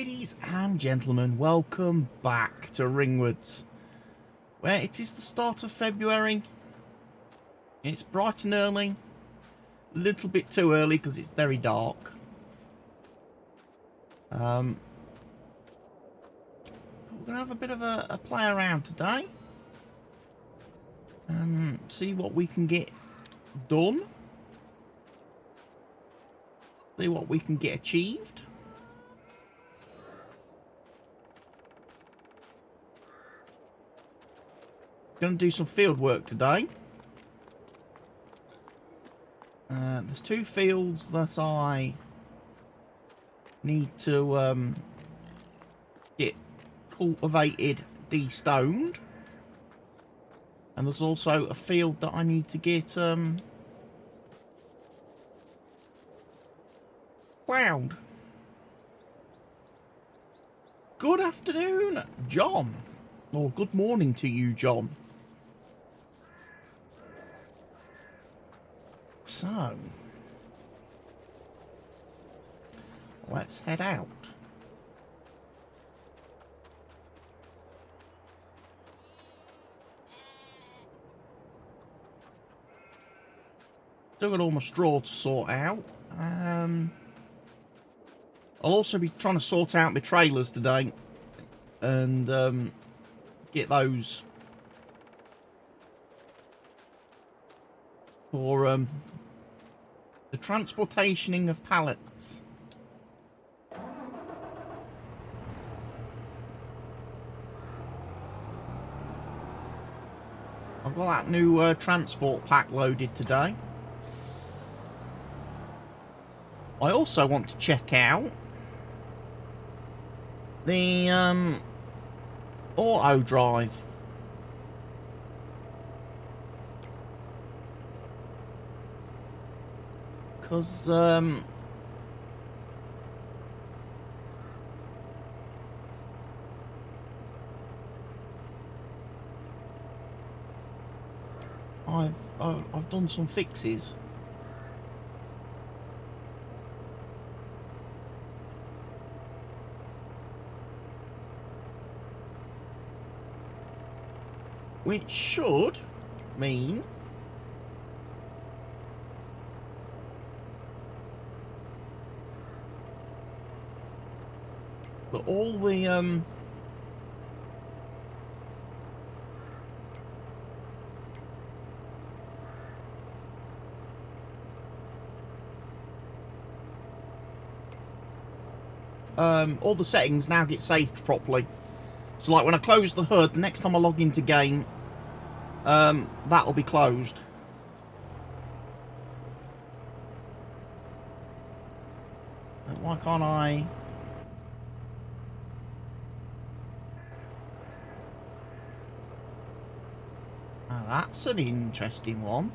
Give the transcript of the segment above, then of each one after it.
Ladies and gentlemen, welcome back to Ringwoods, where it is the start of February. It's bright and early, a little bit too early because it's very dark. We're going to have a bit of a play around today and see what we can get done, see what we can get achieved. Going to do some field work today. There's two fields that I need to get cultivated, de-stoned, and there's also a field that I need to get plowed. Good afternoon, John, or good morning to you, John. So, let's head out. Still got all my straw to sort out. I'll also be trying to sort out my trailers today and get those for the transportationing of pallets. I've got that new transport pack loaded today. I also want to check out the auto drive. Because I've done some fixes. Which should mean that all the all the settings now get saved properly. So like when I close the HUD, the next time I log into game, that'll be closed. Why can't I? Now that's an interesting one.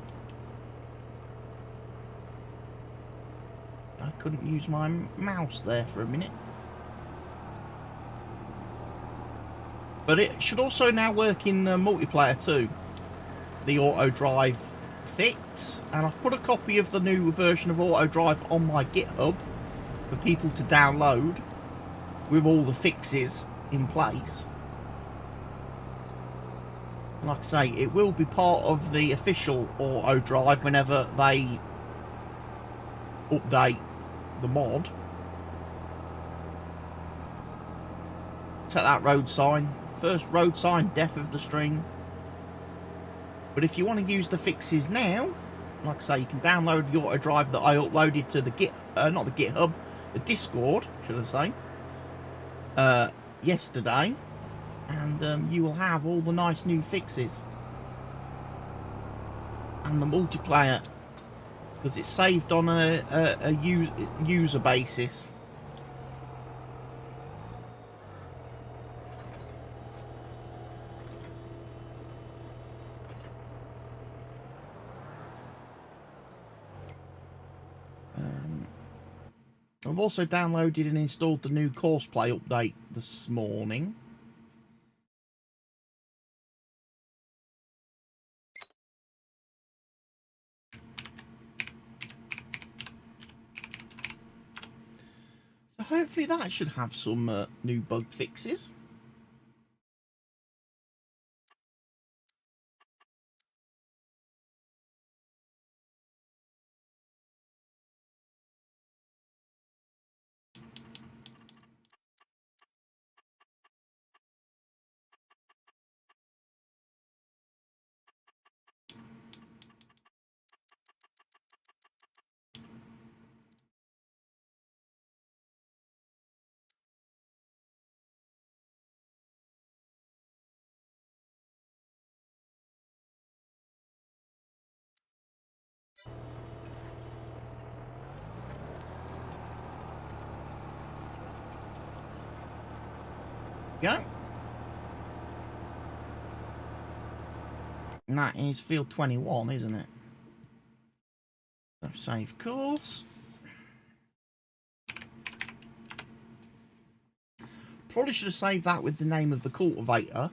I couldn't use my mouse there for a minute. But it should also now work in multiplayer too, the auto drive fix. And I've put a copy of the new version of auto drive on my GitHub for people to download with all the fixes in place. And like I say, it will be part of the official auto drive whenever they update the mod. Take that road sign. First road sign, death of the string. But if you want to use the fixes now, like I say, you can download the auto drive that I uploaded to the not the GitHub, the Discord, should I say, yesterday, and you will have all the nice new fixes and the multiplayer, because it's saved on a user basis. I've also downloaded and installed the new Courseplay update this morning. hopefully that should have some new bug fixes. Go. And that is field 21, isn't it? So save course. Probably should have saved that with the name of the cultivator.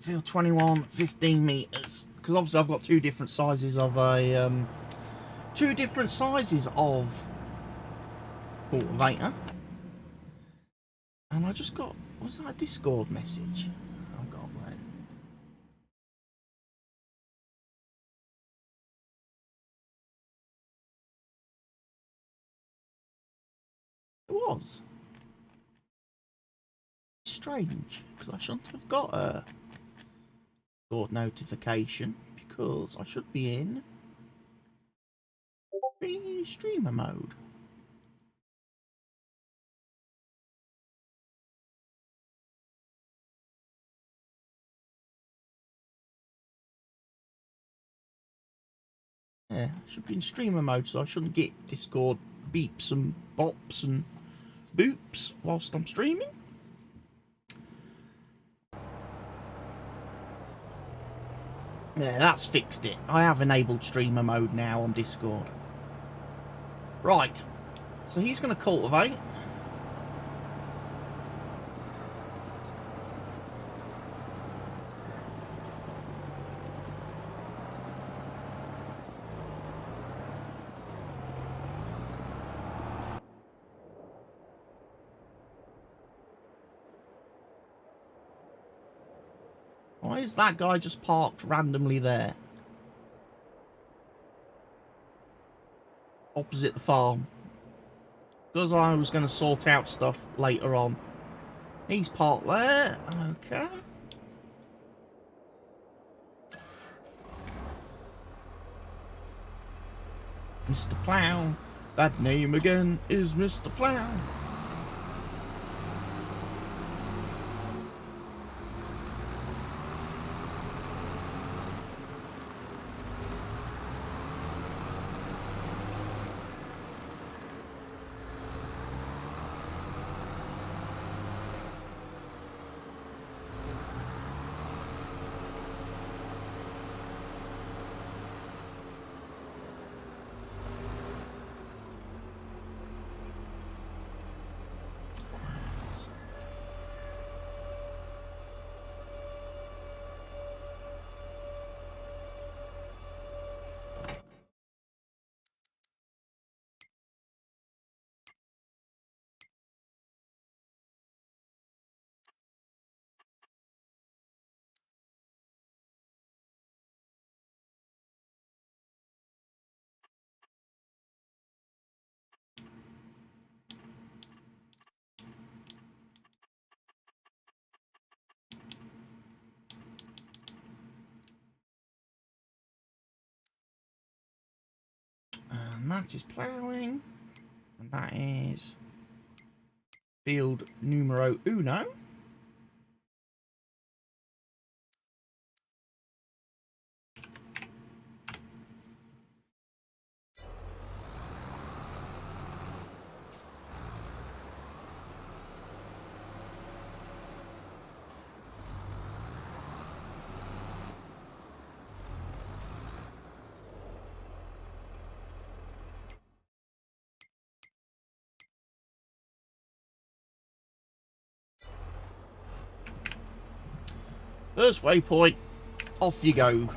Field 21, 15 meters. Because obviously I've got two different sizes of cultivator. And I just got, was that a Discord message? I got then. It was. Strange, because I shouldn't have got a Discord notification, because I should be in the streamer mode. Yeah, I should be in streamer mode, so I shouldn't get Discord beeps and bops and boops whilst I'm streaming. Yeah, that's fixed it. I have enabled streamer mode now on Discord. Right, so he's going to cultivate. Why is that guy just parked randomly there? Opposite the farm. Because I was going to sort out stuff later on. He's parked there. Okay. Mr. Plow. That name again is Mr. Plow. And that is ploughing. And that is field numero uno. First waypoint, off you go.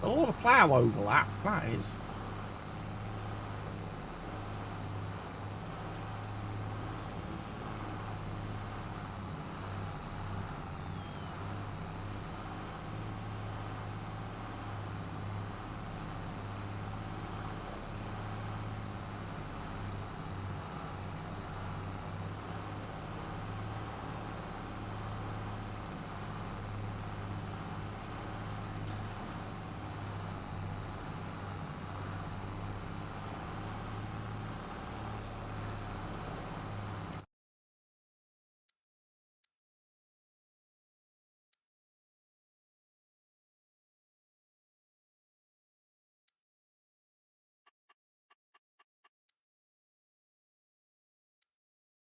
A lot of plough overlap, that is.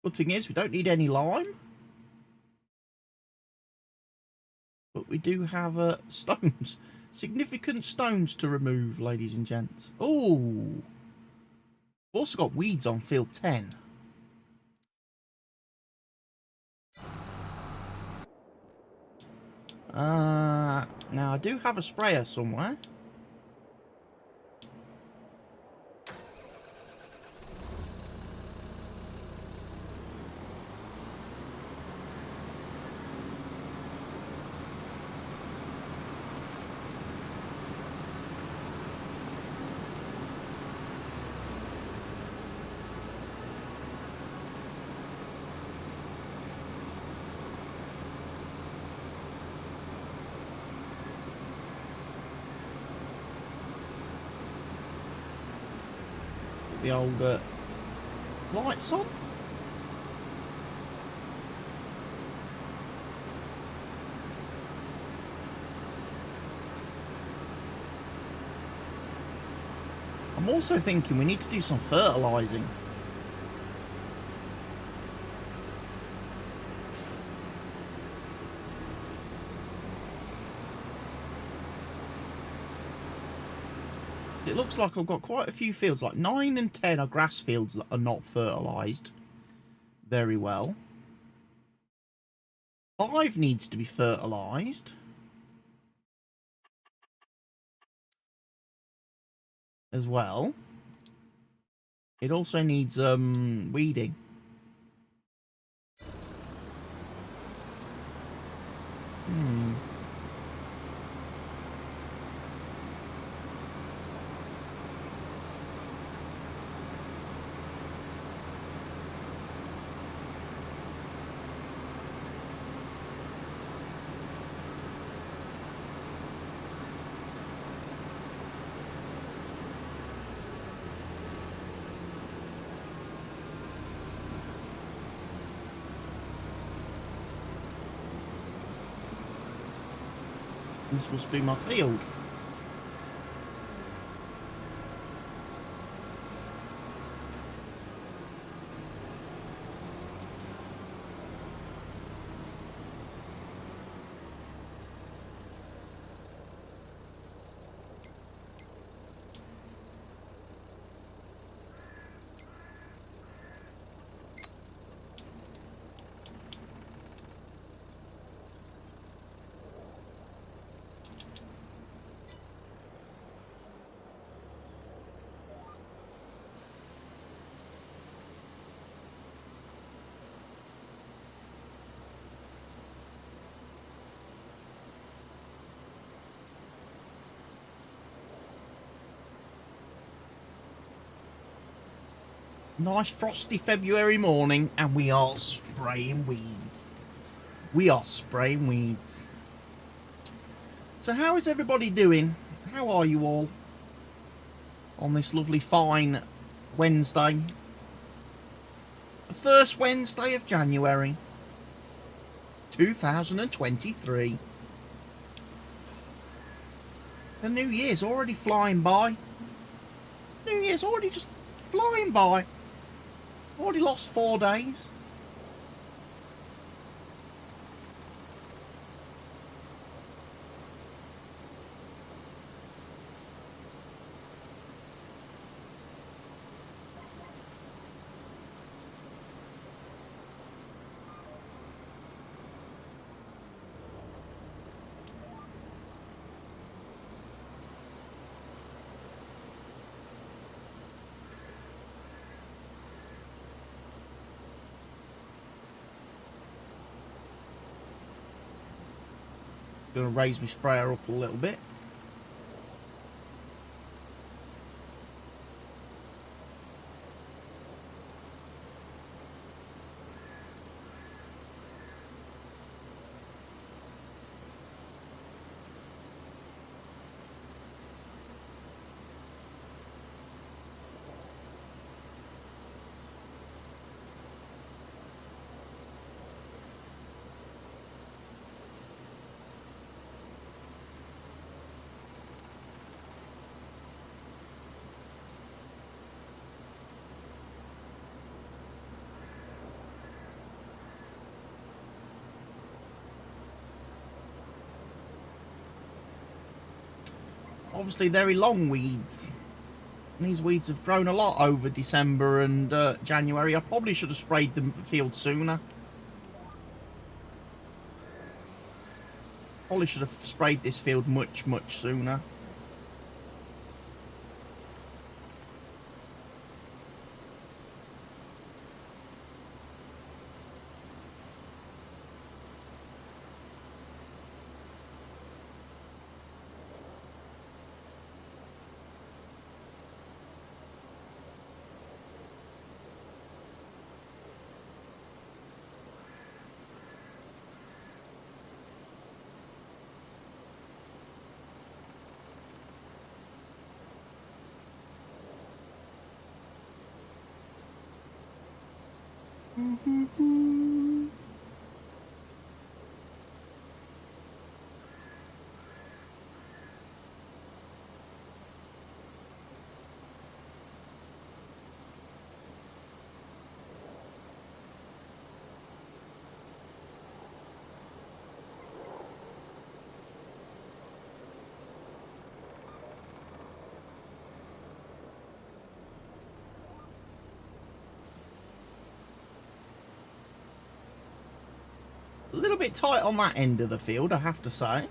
Good thing is, we don't need any lime. But we do have stones. Significant stones to remove, ladies and gents. Oh, we've also got weeds on field 10. Now I do have a sprayer somewhere. The old lights on. I'm also thinking we need to do some fertilizing. It looks like I've got quite a few fields, like 9 and 10 are grass fields that are not fertilised very well. 5 needs to be fertilised as well. It also needs weeding. This must be my field. Nice frosty February morning, and we are spraying weeds. We are spraying weeds. So how is everybody doing? How are you all on this lovely fine Wednesday? The first Wednesday of January 2023. The new year's already flying by. New year's already just flying by. Already lost 4 days. Going to raise my sprayer up a little bit. Obviously very long weeds. These weeds have grown a lot over December and January. I probably should have sprayed them the field sooner. Probably should have sprayed this field much sooner. A little bit tight on that end of the field, I have to say.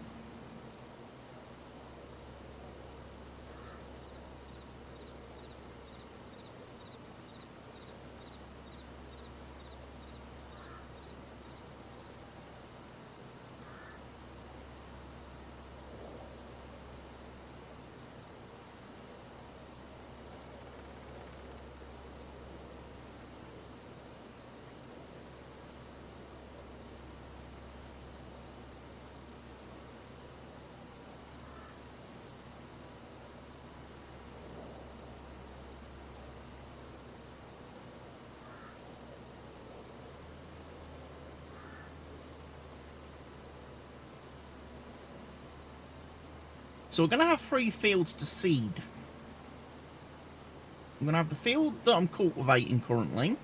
So we're going to have 3 fields to seed. I'm going to have the field that I'm cultivating currently. I'm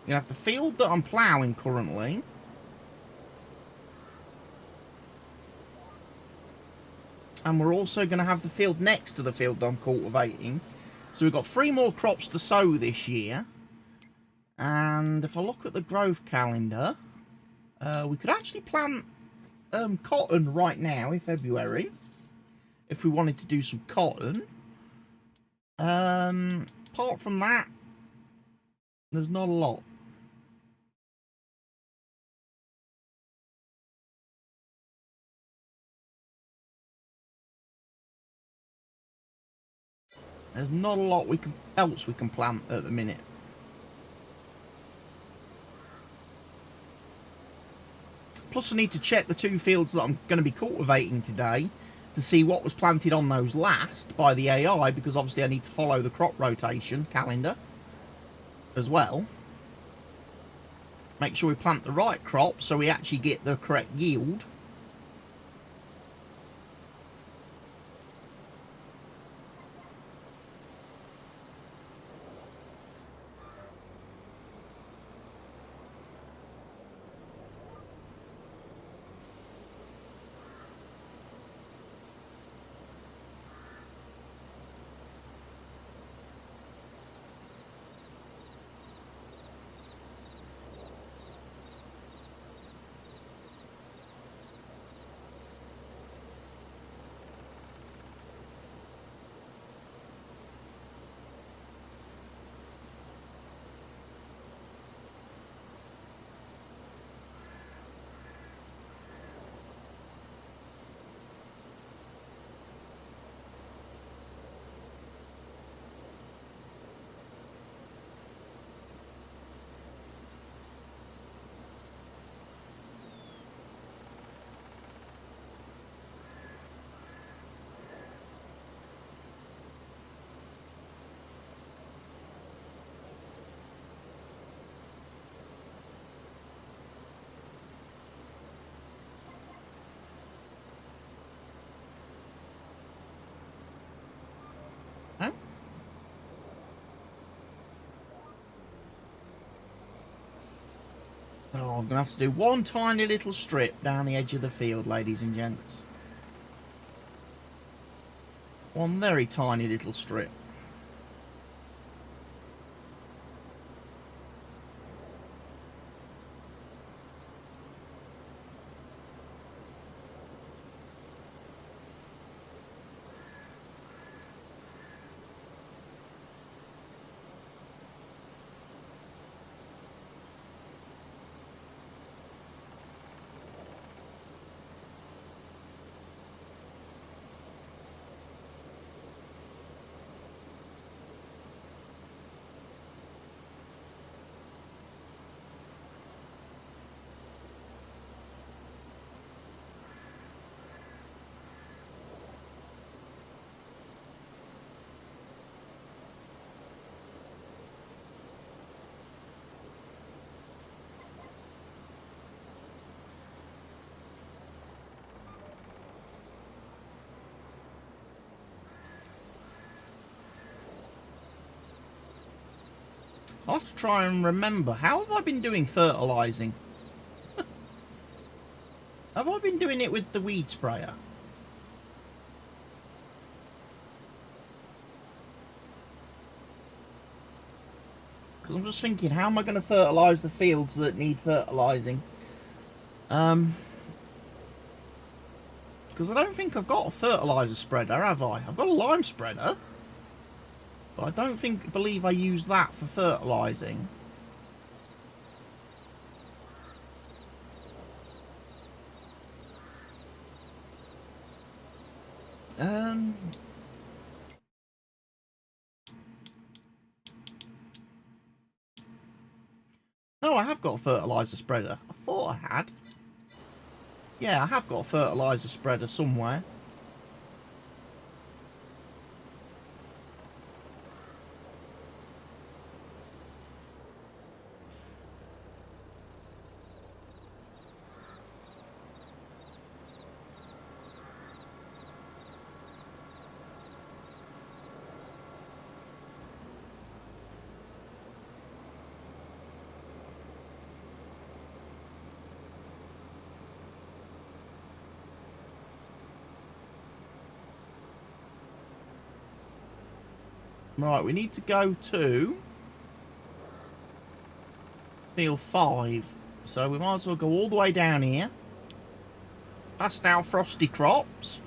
going to have the field that I'm ploughing currently. And we're also going to have the field next to the field that I'm cultivating. So we've got 3 more crops to sow this year. And if I look at the growth calendar, we could actually plant cotton right now in February, if we wanted to do some cotton. Apart from that, there's not a lot. There's not a lot else we can plant at the minute. Plus I need to check the 2 fields that I'm going to be cultivating today to see what was planted on those last by the AI, because obviously I need to follow the crop rotation calendar as well. Make sure we plant the right crop so we actually get the correct yield. Oh, I'm going to have to do one tiny little strip down the edge of the field, ladies and gents. One very tiny little strip. I'll have to try and remember. How have I been doing fertilising? Have I been doing it with the weed sprayer? Because I'm just thinking, how am I going to fertilise the fields that need fertilising? Because I don't think I've got a fertiliser spreader, have I? I've got a lime spreader. But I don't believe I use that for fertilising. No, I have got a fertiliser spreader. I thought I had. Yeah, I have got a fertiliser spreader somewhere. Right, we need to go to field 5. So we might as well go all the way down here. Past our frosty crops.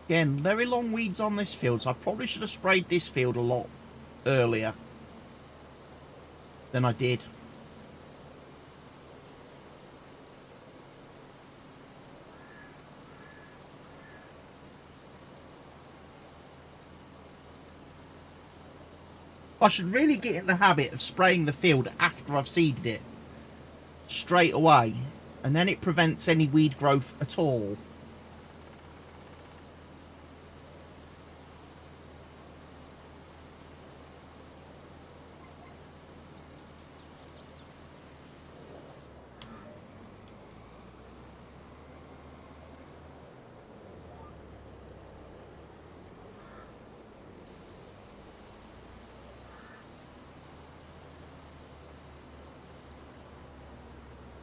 Again, very long weeds on this field, so I probably should have sprayed this field a lot earlier than I did. I should really get in the habit of spraying the field after I've seeded it straight away, and then it prevents any weed growth at all.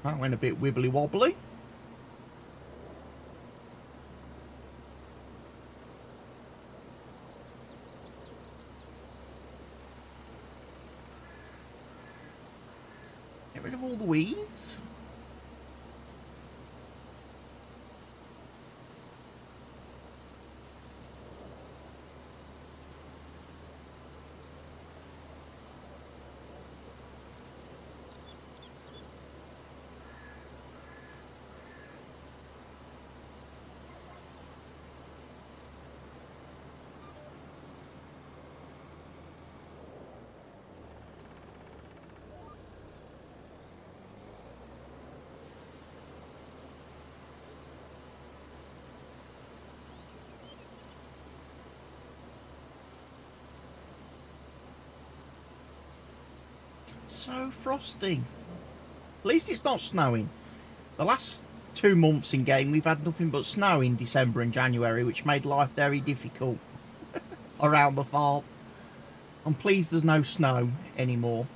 That went a bit wibbly wobbly. rid of all the weeds. So frosty. At least it's not snowing. The last 2 months in game we've had nothing but snow in December and January, which made life very difficult around the farm. I'm pleased there's no snow anymore.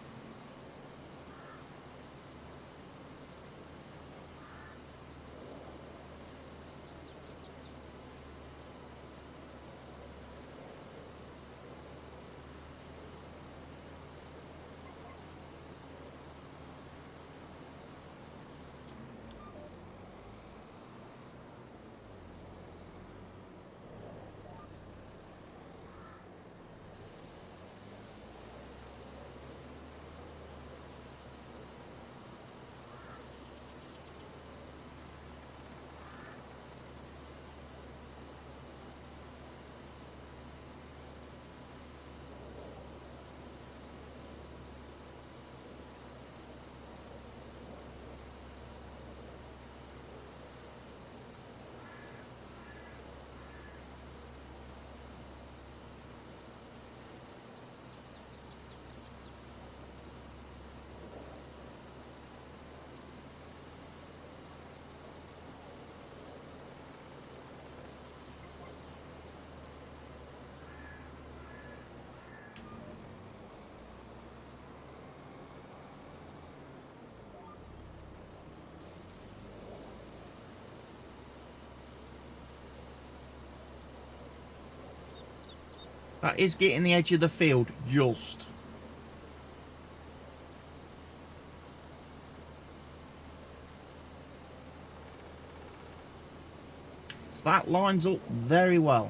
That is getting the edge of the field just. So that lines up very well.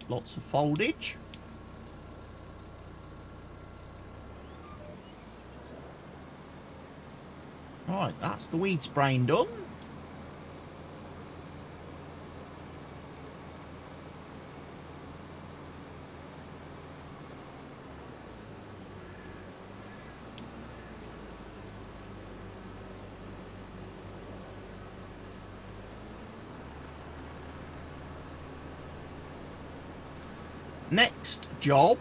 Lots of foldage. Right, that's the weed spraying done. Next job,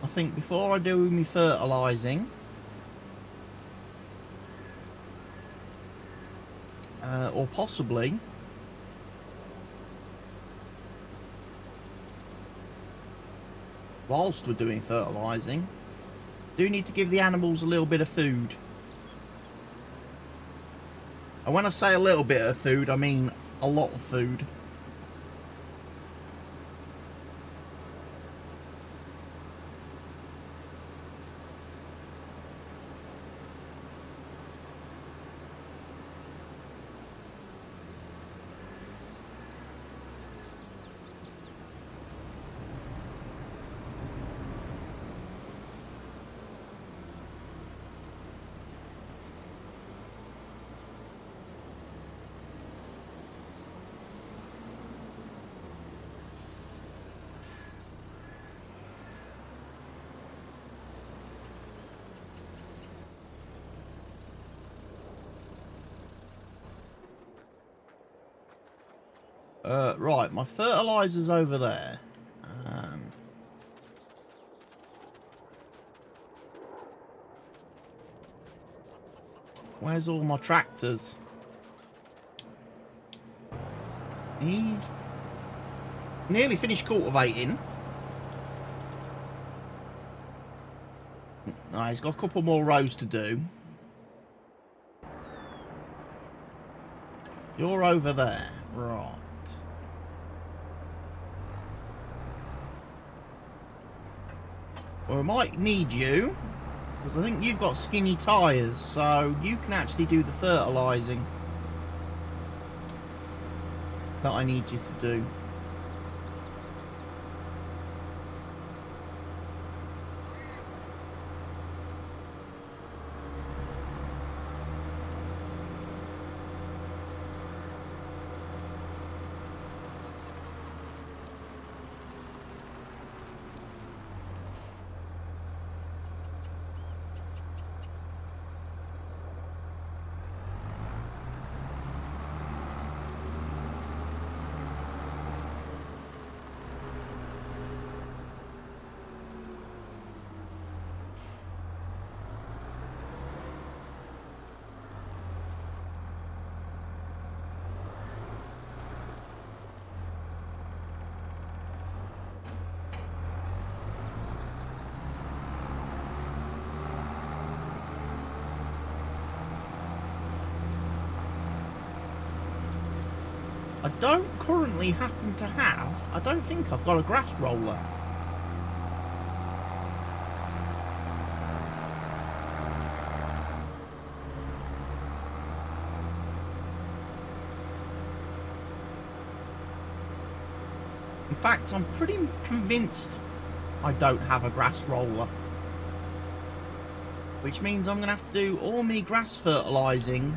I think before I do my fertilising, or possibly whilst we're doing fertilising, do need to give the animals a little bit of food. And when I say a little bit of food, I mean a lot of food. Right, my fertiliser's over there. Where's all my tractors? He's nearly finished cultivating. No, he's got a couple more rows to do. You're over there. Right. Well, I might need you, because I think you've got skinny tyres, so you can actually do the fertilising that I need you to do. I don't currently happen to have, I don't think I've got a grass roller. In fact, I'm pretty convinced I don't have a grass roller. Which means I'm going to have to do all my grass fertilising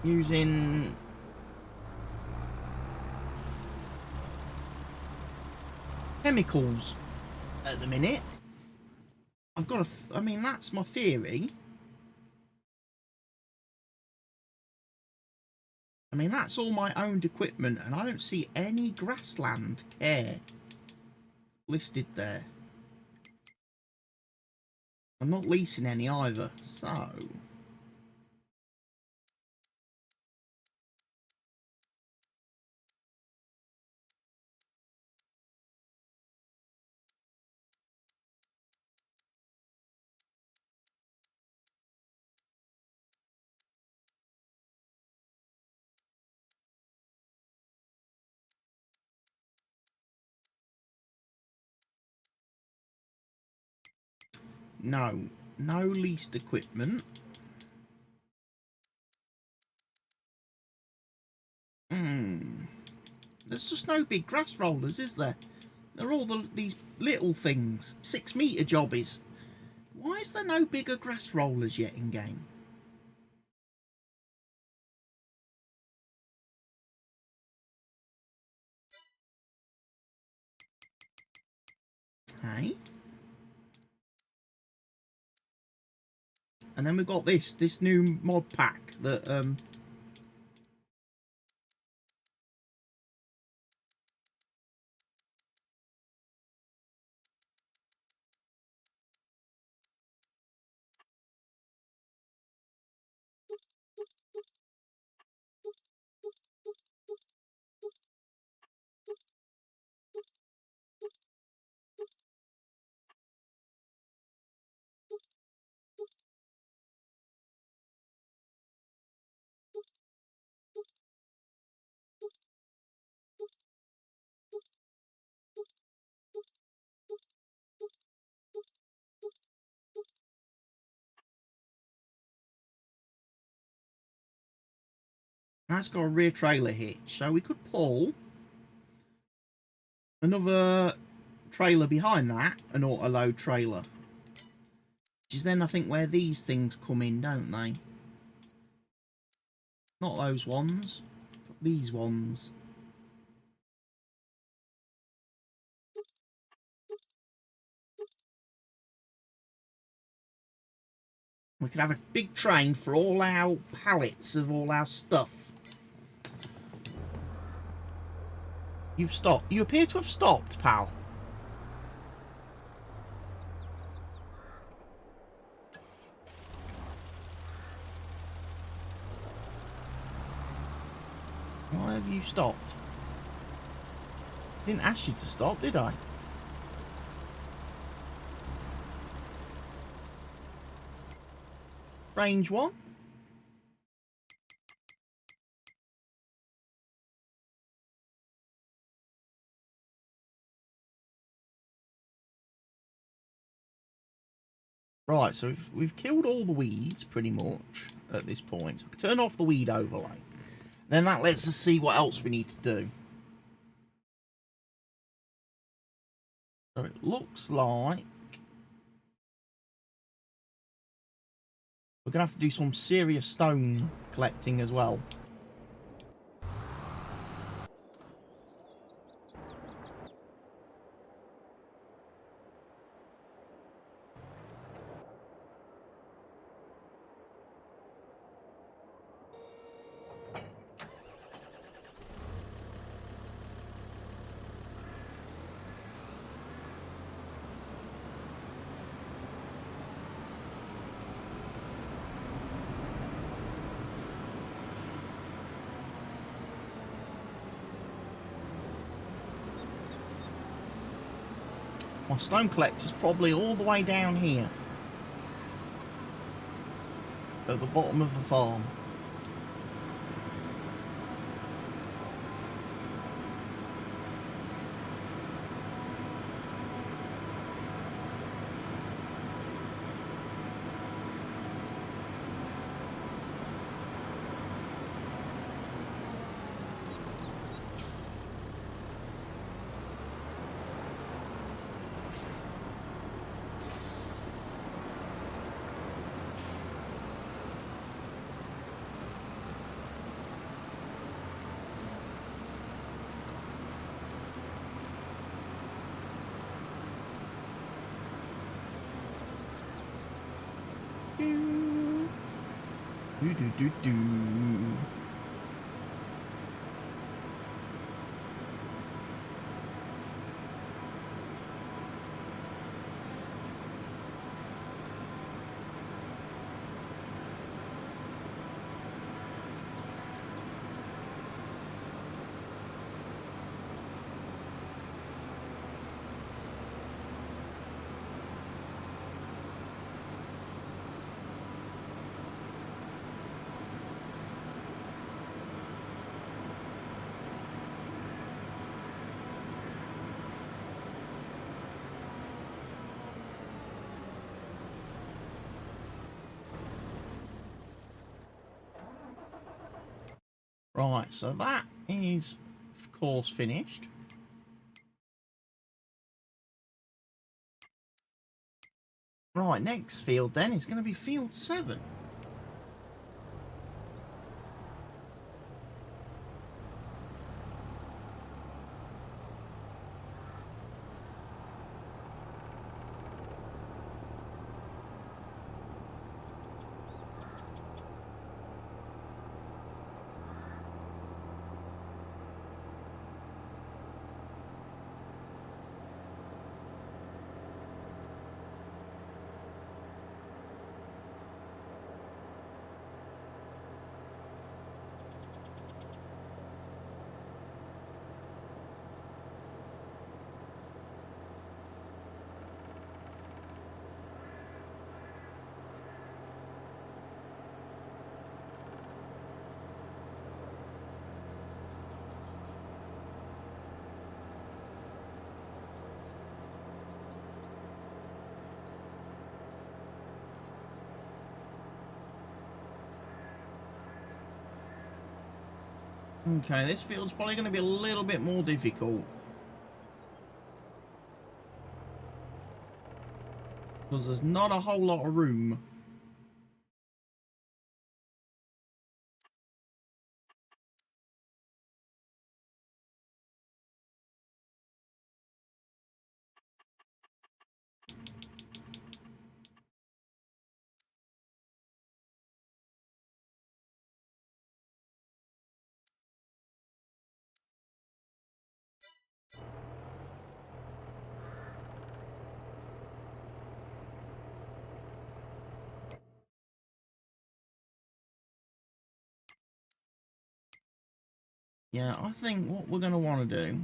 using chemicals at the minute. I've got I mean, that's my theory. I mean, that's all my owned equipment, and I don't see any grassland care listed there. I'm not leasing any either, so... No, no leased equipment. There's just no big grass rollers, is there? They're all these little things, 6 metre jobbies. Why is there no bigger grass rollers yet in game? Hey? And then we've got this new mod pack that has got a rear trailer hitch, so we could pull another trailer behind that, an auto load trailer, which is then I think where these things come in, don't they? Not those ones, but these ones. We could have a big train for all our pallets of all our stuff. You've stopped. You appear to have stopped, pal. Why have you stopped? Didn't ask you to stop, did I? Range 1. Right, so we've killed all the weeds pretty much at this point. So we turn off the weed overlay. Then that lets us see what else we need to do. So it looks like we're going to have to do some serious stone collecting as well. My stone collector's probably all the way down here. At the bottom of the farm. Do. Right, so that is, of course, finished. Right, next field then is going to be field 7. Okay, this field's probably going to be a little bit more difficult. Because there's not a whole lot of room. Yeah, I think what we're going to want to do,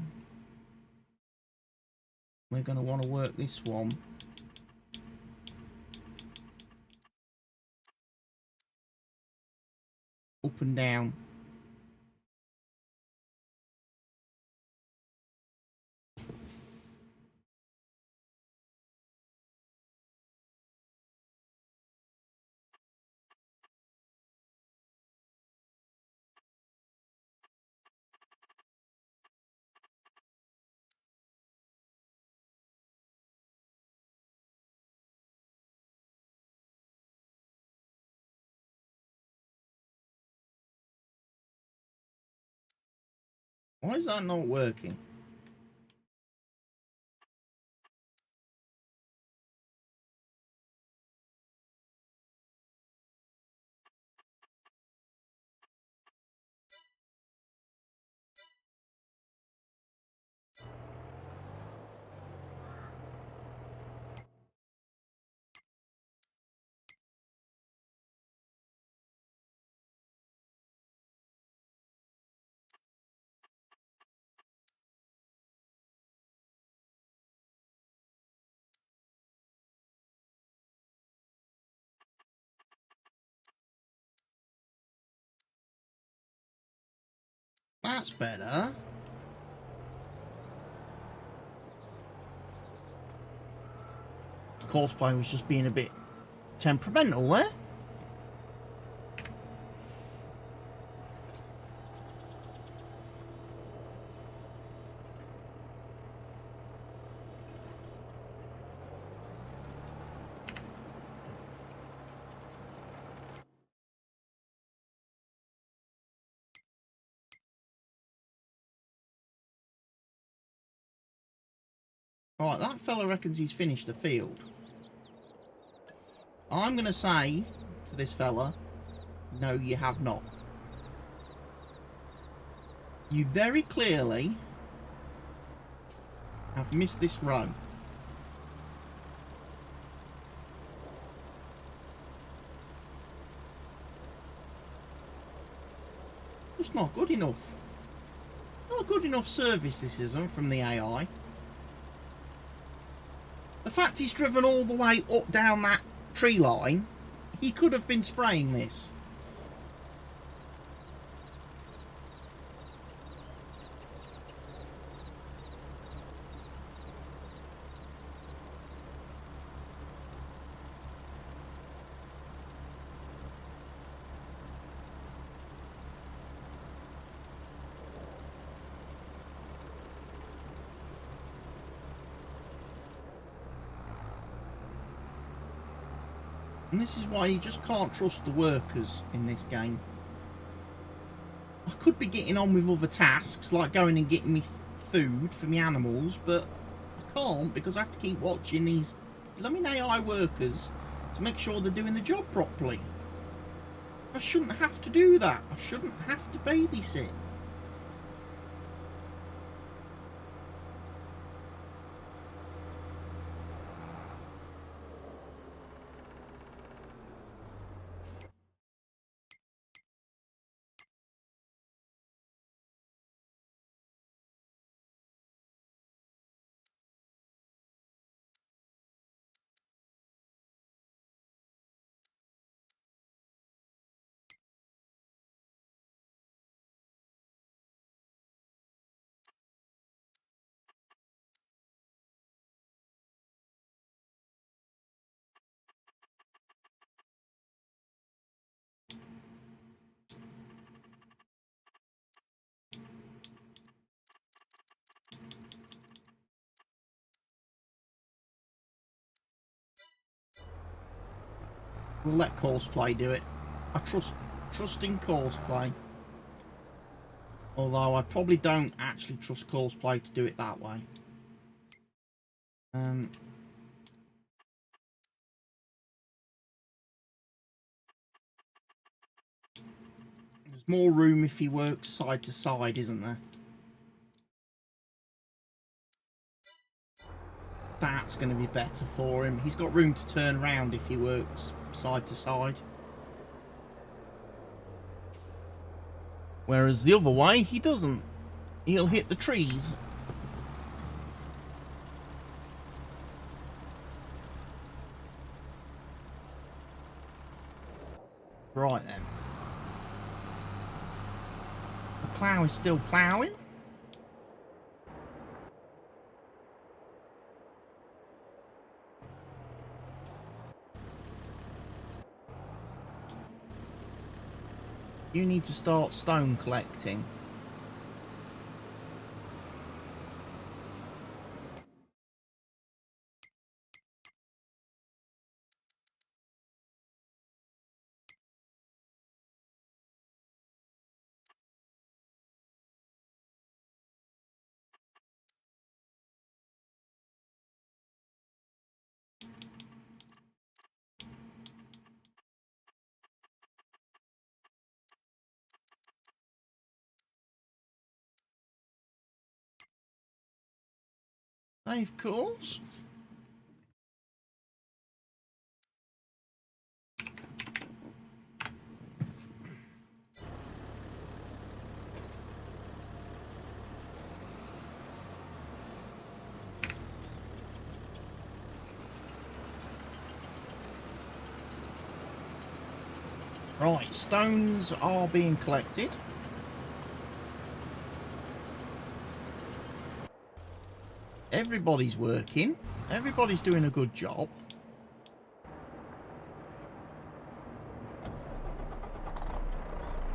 we're going to want to work this one up and down. Why is that not working? That's better. Courseplay was just being a bit temperamental there. Right, that fella reckons he's finished the field. I'm going to say to this fella, no, you have not. You very clearly have missed this row. Just not good enough. Not good enough service, this isn't, from the AI. The fact he's driven all the way up down that tree line, he could have been spraying this. And this is why you just can't trust the workers in this game. I could be getting on with other tasks, like going and getting me food for my animals, but I can't because I have to keep watching these blooming AI workers to make sure they're doing the job properly. I shouldn't have to do that. I shouldn't have to babysit. We'll let Courseplay do it. I trust in Courseplay. Although I probably don't actually trust Courseplay to do it that way. There's more room if he works side to side, isn't there? That's going to be better for him. He's got room to turn around if he works side to side. Whereas the other way, he doesn't. He'll hit the trees. Right then. The plough is still ploughing. You need to start stone collecting. Save course. Right, stones are being collected. Everybody's working. Everybody's doing a good job.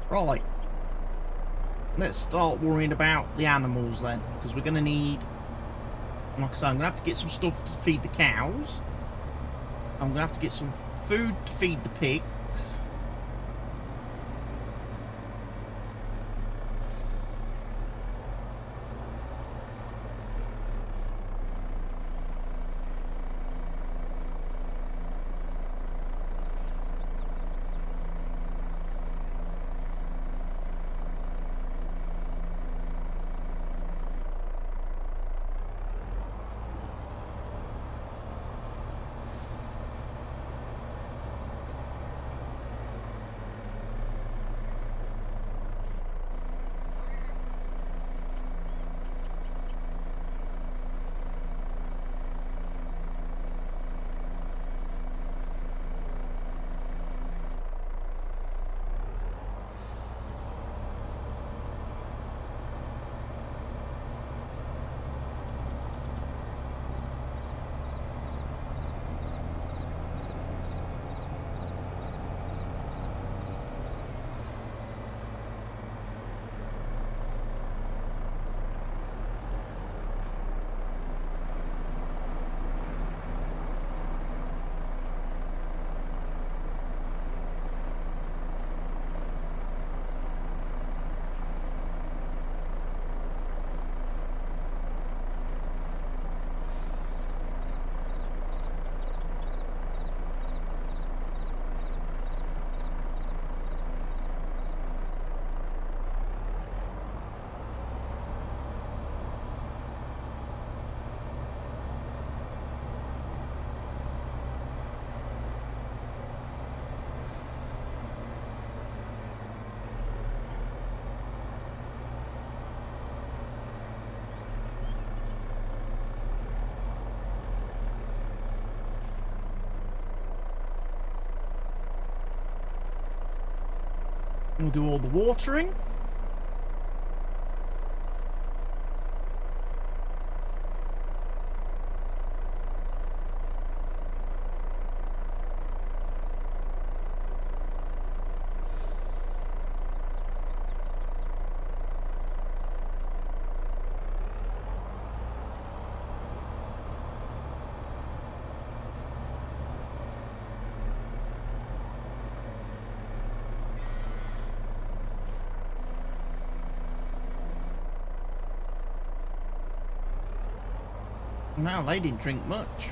Right. Let's start worrying about the animals then. Because we're going to need... Like I say, I'm going to have to get some stuff to feed the cows. I'm going to have to get some food to feed the pigs. We'll do all the watering. No, they didn't drink much.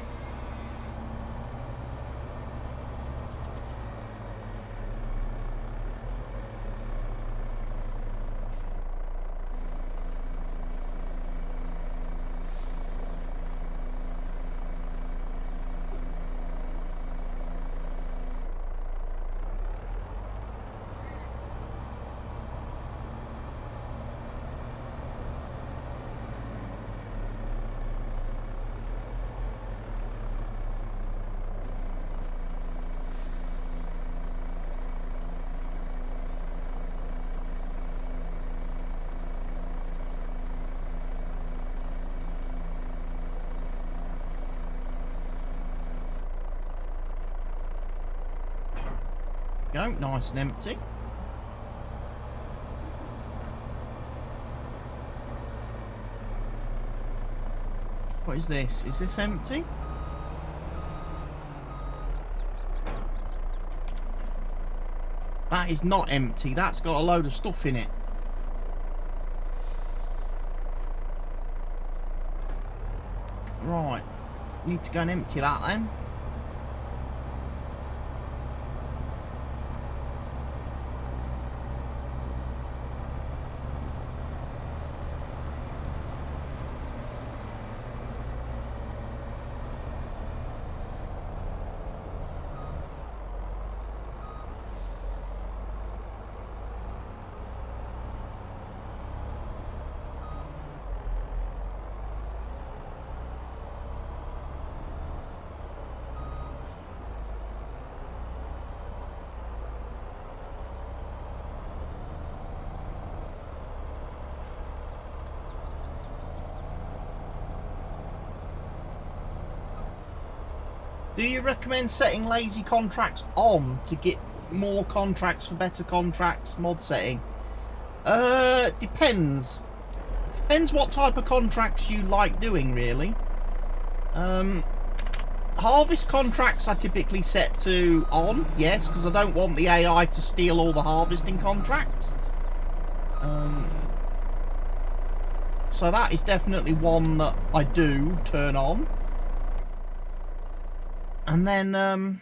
Go, nice and empty. What is this? Is this empty? That is not empty. That's got a load of stuff in it. Right. Need to go and empty that then. Do you recommend setting lazy contracts on to get more contracts for better contracts mod setting? Depends. Depends what type of contracts you like doing, really. Harvest contracts I typically set to on, yes, because I don't want the AI to steal all the harvesting contracts. So that is definitely one that I do turn on. And then,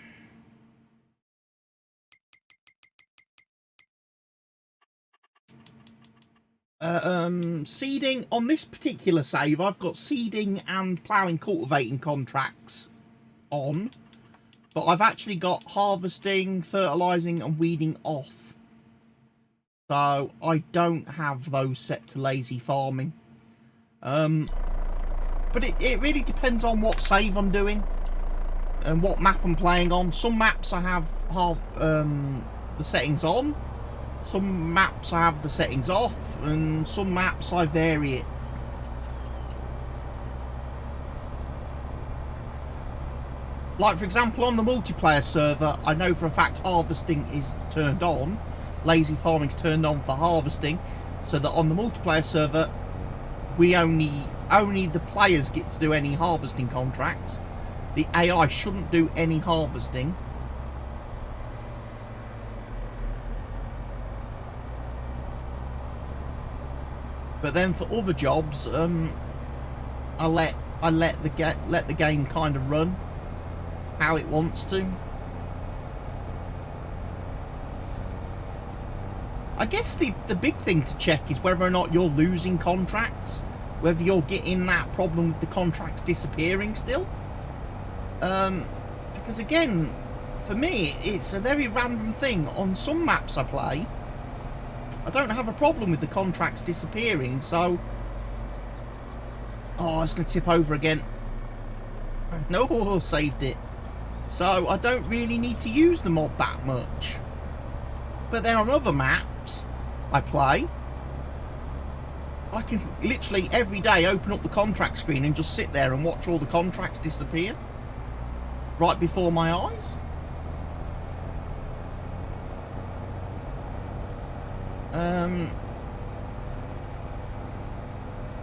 seeding, on this particular save, I've got seeding and ploughing, cultivating contracts on, but I've actually got harvesting, fertilising and weeding off. So I don't have those set to lazy farming. But it really depends on what save I'm doing and what map I'm playing on. Some maps I have the settings on, some maps I have the settings off, and some maps I vary it. Like for example on the multiplayer server, I know for a fact harvesting is turned on, lazy farming's turned on for harvesting, so that on the multiplayer server we only the players get to do any harvesting contracts. The AI shouldn't do any harvesting. But then for other jobs, I let the game kind of run how it wants to. I guess the big thing to check is whether or not you're losing contracts, whether you're getting that problem with the contracts disappearing still. Because again, for me, it's a very random thing. On some maps I play, I don't have a problem with the contracts disappearing, so... Oh, it's going to tip over again. No, saved it. So I don't really need to use the mod that much. But then on other maps I play, I can literally every day open up the contract screen and just sit there and watch all the contracts disappear right before my eyes.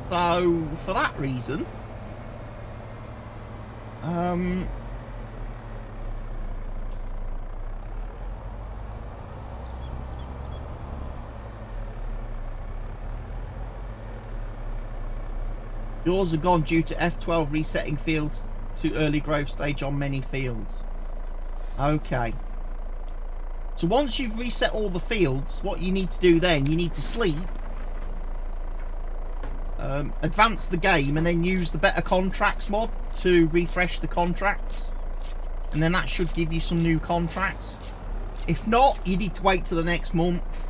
So for that reason, yours are gone due to F12 resetting fields to early growth stage on many fields. Okay. So once you've reset all the fields, what you need to do then, you need to sleep, advance the game, and then use the better contracts mod to refresh the contracts. And then that should give you some new contracts. If not, you need to wait till the next month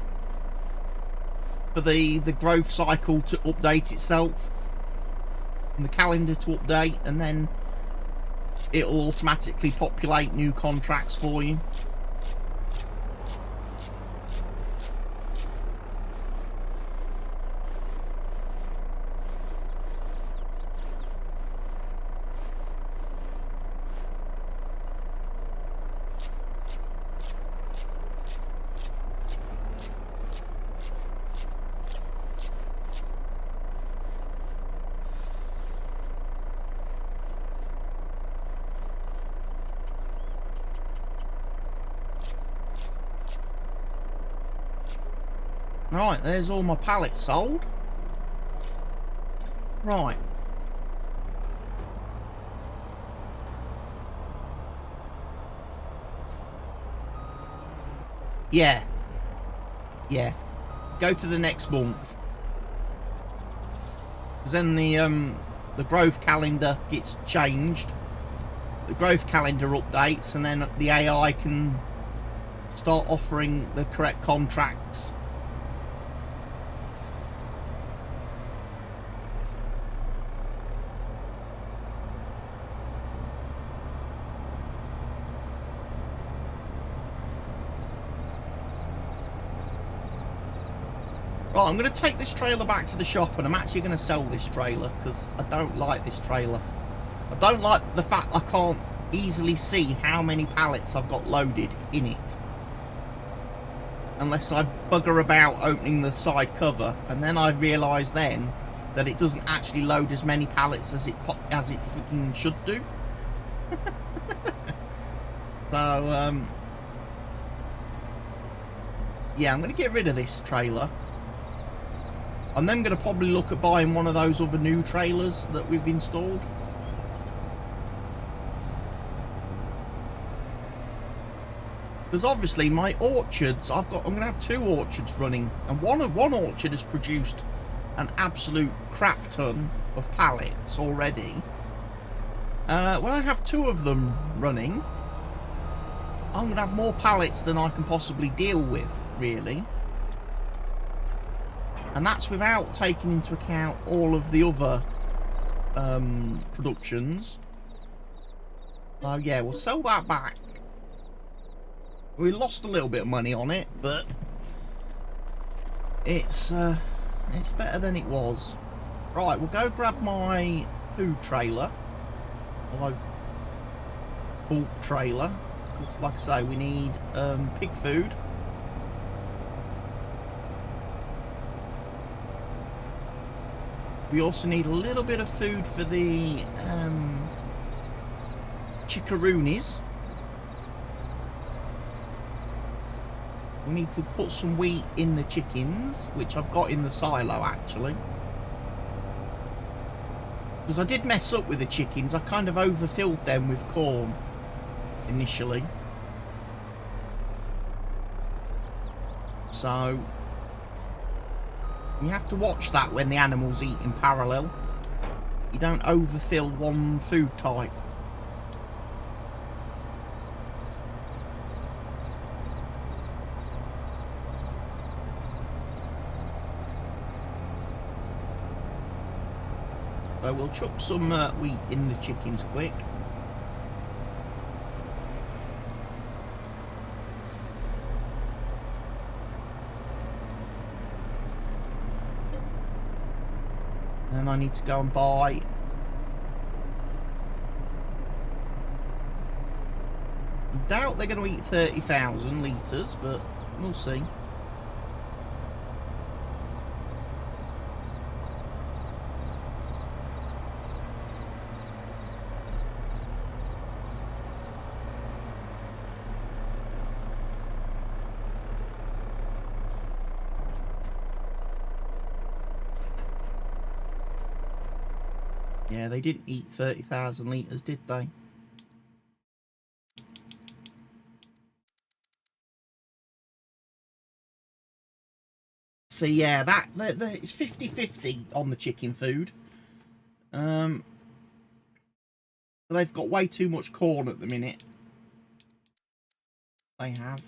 for the growth cycle to update itself and the calendar to update, and then it'll automatically populate new contracts for you. Right, there's all my pallets sold. Right. Yeah. Yeah. Go to the next month. Because then the growth calendar gets changed. The growth calendar updates, and then the AI can start offering the correct contracts. Right, I'm going to take this trailer back to the shop, and I'm actually going to sell this trailer because I don't like this trailer. I don't like the fact I can't easily see how many pallets I've got loaded in it. Unless I bugger about opening the side cover, and then I realise then that it doesn't actually load as many pallets as it freaking should do. So, yeah, I'm going to get rid of this trailer. I'm then going to probably look at buying one of those other new trailers that we've installed. Because obviously my orchards, I'm going to have 2 orchards running, and one orchard has produced an absolute crap ton of pallets already. When I have 2 of them running, I'm going to have more pallets than I can possibly deal with, really. And that's without taking into account all of the other productions. So yeah, we'll sell that back. We lost a little bit of money on it, but it's better than it was. Right, we'll go grab my food trailer, although bulk trailer, because like I say, we need pig food. We also need a little bit of food for the chickaroonies. We need to put some wheat in the chickens, which I've got in the silo actually. Because I did mess up with the chickens, I kind of overfilled them with corn initially. So you have to watch that when the animals eat in parallel. You don't overfill one food type. So we'll chuck some wheat in the chickens quick. Then I need to go and buy I doubt they're going to eat 30,000 litres, but we'll see. Yeah, they didn't eat 30,000 litres, did they? So yeah, it's 50-50 on the chicken food. They've got way too much corn at the minute. They have.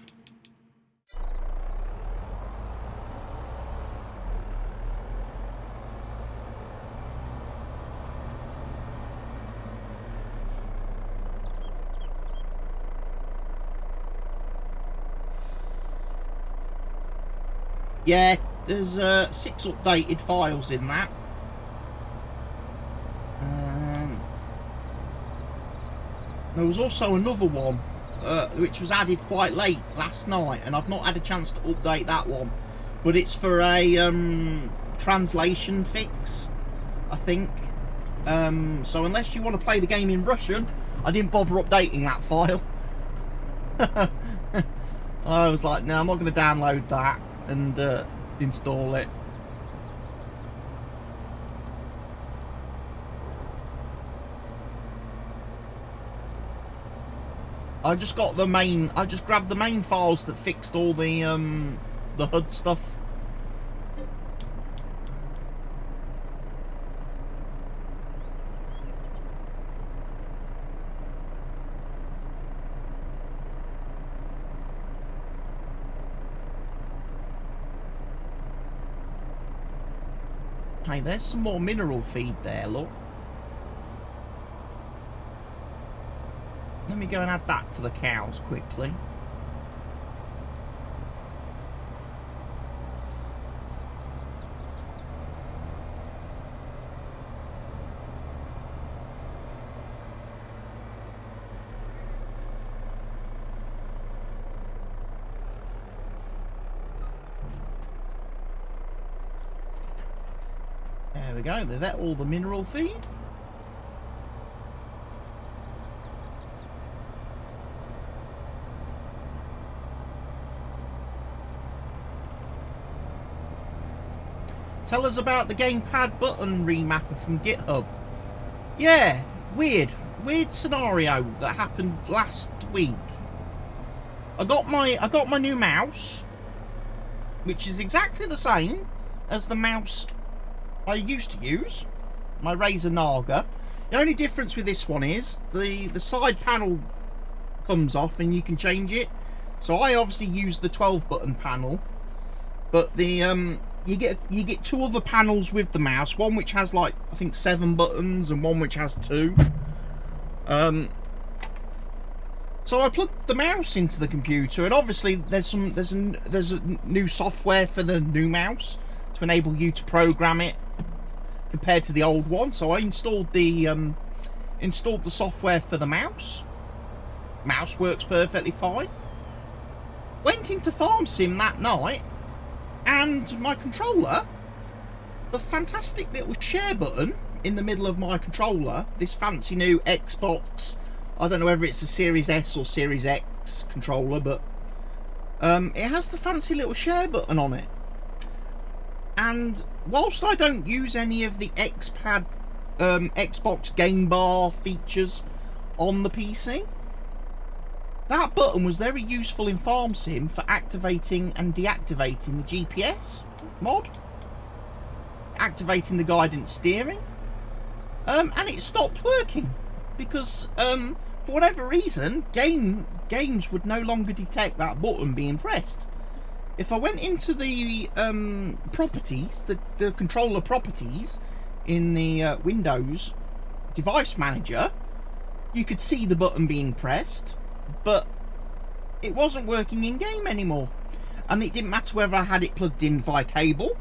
Yeah, there's 6 updated files in that. There was also another one which was added quite late last night, and I've not had a chance to update that one. But it's for a translation fix, I think. So unless you want to play the game in Russian, I didn't bother updating that file. I was like, no, I'm not going to download that and install it. I just got the main. I just grabbed the main files that fixed all the HUD stuff. Hey, there's some more mineral feed there, look. Let me go and add that to the cows quickly. There we go, they've got all the mineral feed. Tell us about the gamepad button remapper from GitHub. Yeah, weird scenario that happened last week. I got my new mouse, which is exactly the same as the mouse I used to use, my Razer Naga. The only difference with this one is the side panel comes off and you can change it. So I obviously use the 12 button panel, but the you get two other panels with the mouse, one which has like I think 7 buttons and one which has 2. So I plugged the mouse into the computer, and obviously there's a new software for the new mouse to enable you to program it compared to the old one. So I installed the software for the mouse. Mouse works perfectly fine. Went into Farm Sim that night, and my controller, the fantastic little share button in the middle of my controller, this fancy new Xbox, I don't know whether it's a Series S or Series X controller, but it has the fancy little share button on it. And whilst I don't use any of the Xbox Game Bar features on the PC, that button was very useful in Farm Sim for activating and deactivating the GPS mod, activating the guidance steering, and it stopped working because for whatever reason games would no longer detect that button being pressed. If I went into the properties, the controller properties in the Windows device manager, you could see the button being pressed, but it wasn't working in game anymore. And it didn't matter whether I had it plugged in via cable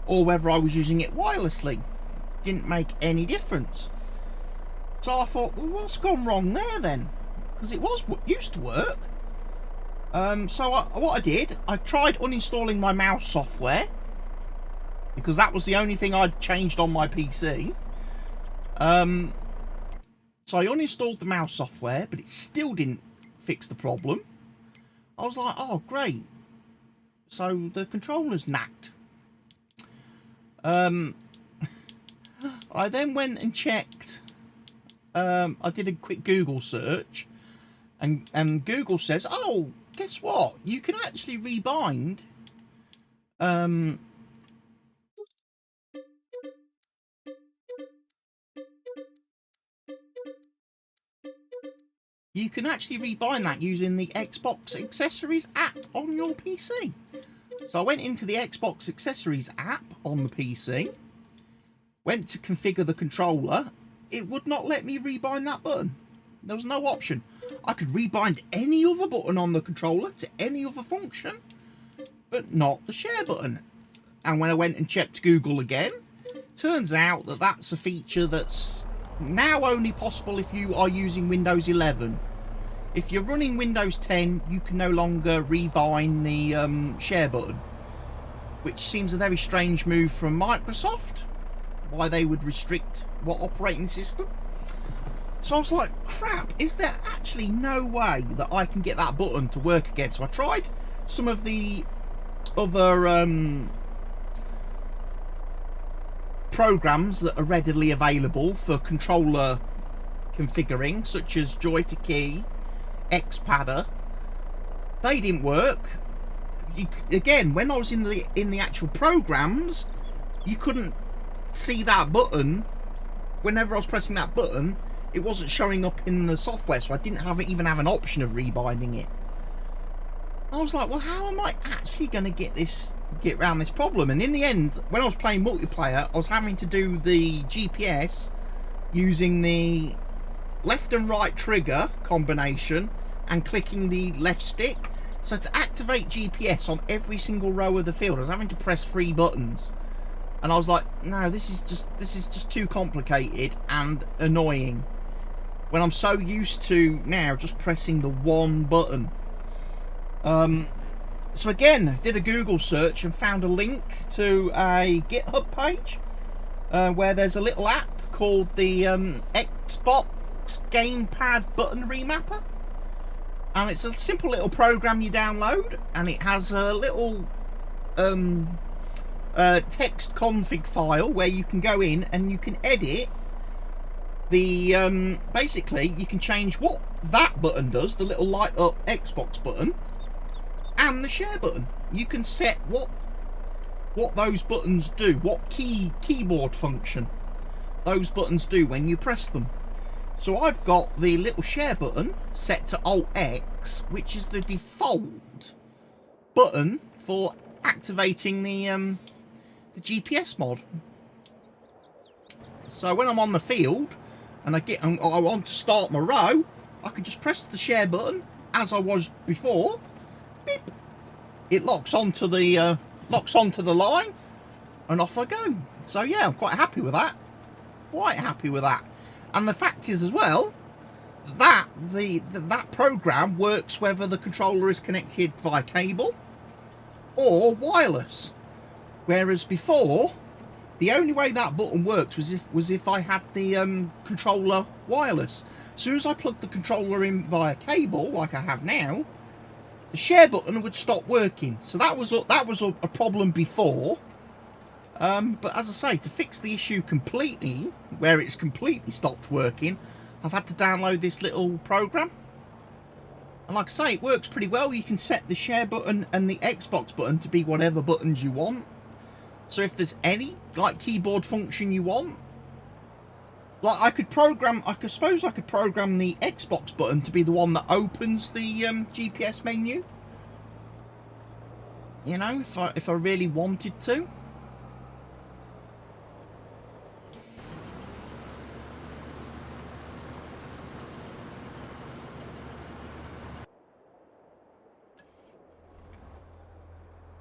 or whether I was using it wirelessly. It didn't make any difference. So I thought, well, what's gone wrong there then? Because it was what used to work. So what I did, I tried uninstalling my mouse software, because that was the only thing I'd changed on my PC. So I uninstalled the mouse software, but it still didn't fix the problem. I was like, oh great, so the controller's knacked. I then went and checked, I did a quick Google search, and Google says, oh, guess what, you can actually rebind you can actually rebind that using the Xbox Accessories app on your PC. So I went into the Xbox Accessories app on the PC, went to configure the controller. It would not let me rebind that button. There was no option. I could rebind any other button on the controller to any other function, but not the share button. And when I went and checked Google again, turns out that that's a feature that's now only possible if you are using Windows 11. If you're running Windows 10, you can no longer rebind the share button, which seems a very strange move from Microsoft, why they would restrict what operating system. So I was like, crap, is there actually no way that I can get that button to work again? So I tried some of the other programs that are readily available for controller configuring, such as Joy to Key, Xpadder. They didn't work. Again, when I was in the actual programs, you couldn't see that button. Whenever I was pressing that button, it wasn't showing up in the software, so I didn't even have an option of rebinding it. I was like, well, how am I actually going to get around this problem? And in the end, when I was playing multiplayer, I was having to do the GPS using the left and right trigger combination and clicking the left stick. So to activate GPS on every single row of the field, I was having to press 3 buttons. And I was like, no, this is just too complicated and annoying, when I'm so used to now just pressing the one button. So again, did a Google search and found a link to a GitHub page where there's a little app called the Xbox Gamepad Button Remapper. And it's a simple little program you download, and it has a little text config file where you can go in and you can edit the basically you can change what that button does, the little light up Xbox button, and the share button. You can set what those buttons do, what keyboard function those buttons do when you press them. So I've got the little share button set to Alt X, which is the default button for activating the GPS mod. So when I'm on the field and I want to start my row, I can just press the share button as I was before. Beep. It locks onto the line, and off I go. So yeah, I'm quite happy with that. Quite happy with that. And the fact is as well that that program works whether the controller is connected via cable or wireless. Whereas before, the only way that button worked was if I had the controller wireless. As soon as I plugged the controller in via cable, like I have now, the share button would stop working. So that was a problem before. But as I say, to fix the issue completely, where it's completely stopped working, I've had to download this little program. And like I say, it works pretty well. You can set the share button and the Xbox button to be whatever buttons you want. So if there's any like keyboard function you want, like I suppose I could program the Xbox button to be the one that opens the GPS menu. You know, if I really wanted to.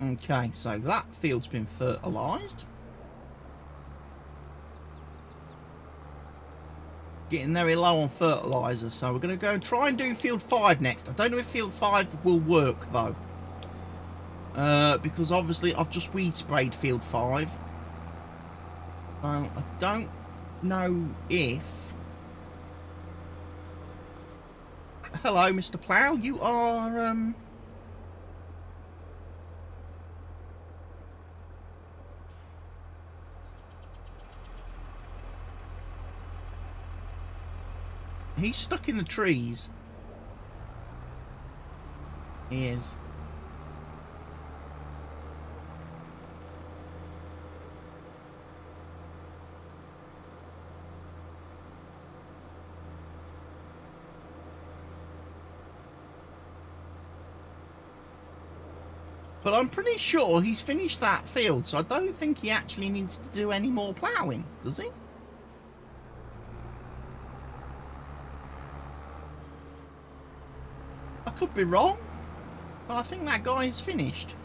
Okay, so that field's been fertilised. Getting very low on fertiliser, so we're going to go and try and do field 5 next. I don't know if field 5 will work though, because obviously I've just weed sprayed field 5. I don't know if... Hello, Mr. Plough, you are... He's stuck in the trees. He is. But I'm pretty sure he's finished that field, so I don't think he actually needs to do any more ploughing, does he? I could be wrong, but I think that guy is finished.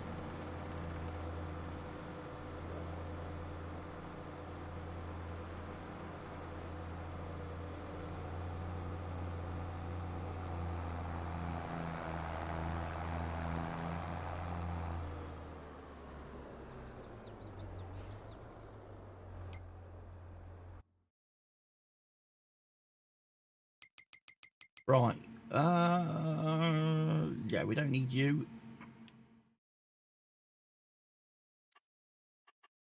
Right. Yeah, we don't need you.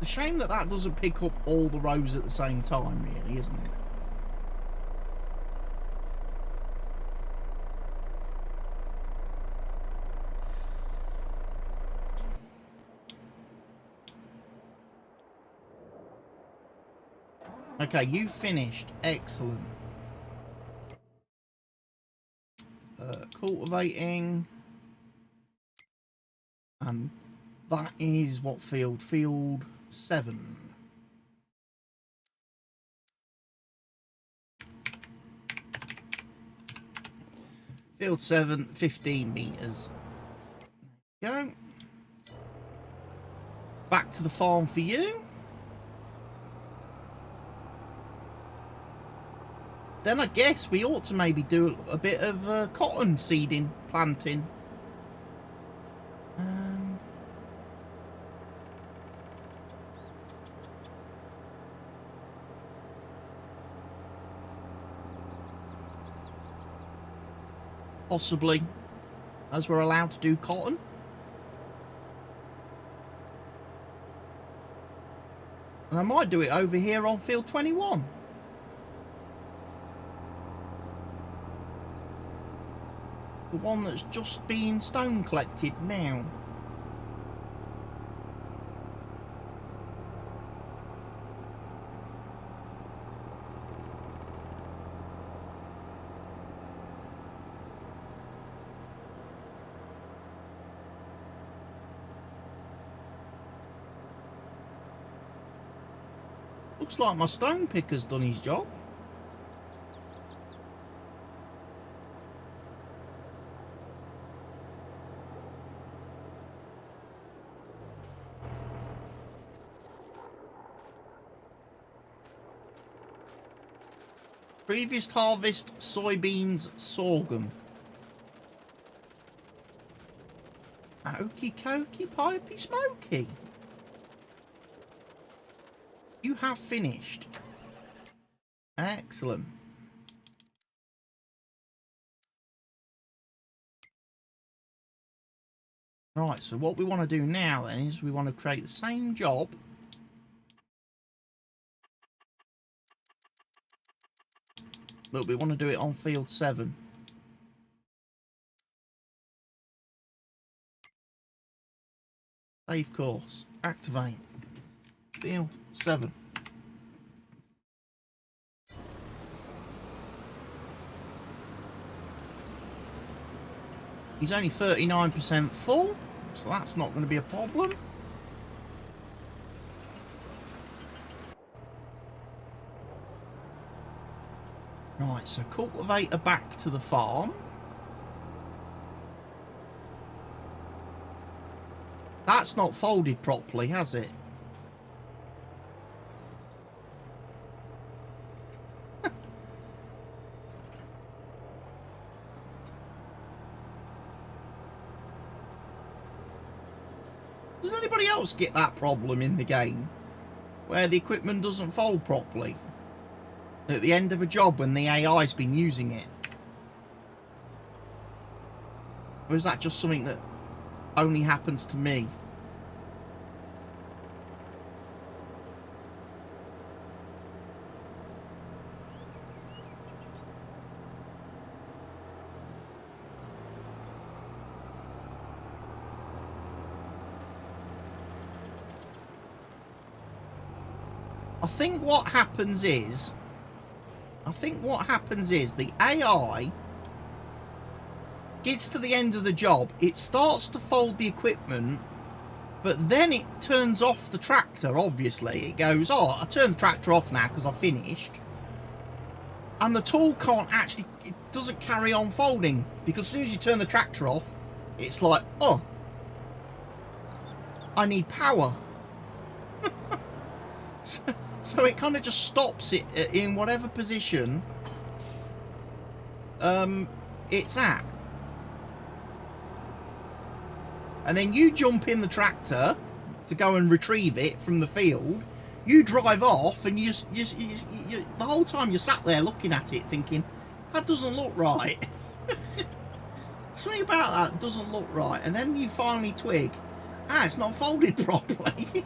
The shame that that doesn't pick up all the rows at the same time, really, isn't it? Okay, you finished. Excellent. Cultivating. And that is what field? Field 7. Field 7, 15 meters. Go. Back to the farm for you. Then I guess we ought to maybe do a bit of cotton seeding, planting. Possibly, as we're allowed to do cotton. And I might do it over here on field 21. The one that's just being stone collected now. Looks like my stone picker's done his job. Previous harvest, soybeans, sorghum. Okie dokie, pipey smoky. You have finished. Excellent. Right, so what we want to do now then is we want to create the same job. But we want to do it on field 7. Save course. Activate. Field 7. He's only 39% full, so that's not going to be a problem. Right, so cultivator back to the farm. That's not folded properly, has it? Does anybody else get that problem in the game? Where the equipment doesn't fold properly? At the end of a job when the AI's been using it? Or is that just something that only happens to me? I think what happens is the AI gets to the end of the job, it starts to fold the equipment, but then it turns off the tractor, obviously. It goes, oh, I turned the tractor off now because I finished. And the tool can't actually, it doesn't carry on folding, because as soon as you turn the tractor off, it's like, oh, I need power. So it kind of just stops it in whatever position it's at. And then you jump in the tractor to go and retrieve it from the field. You drive off, and you the whole time you're sat there looking at it thinking, that doesn't look right. Something about that doesn't look right. And then you finally twig, it's not folded properly.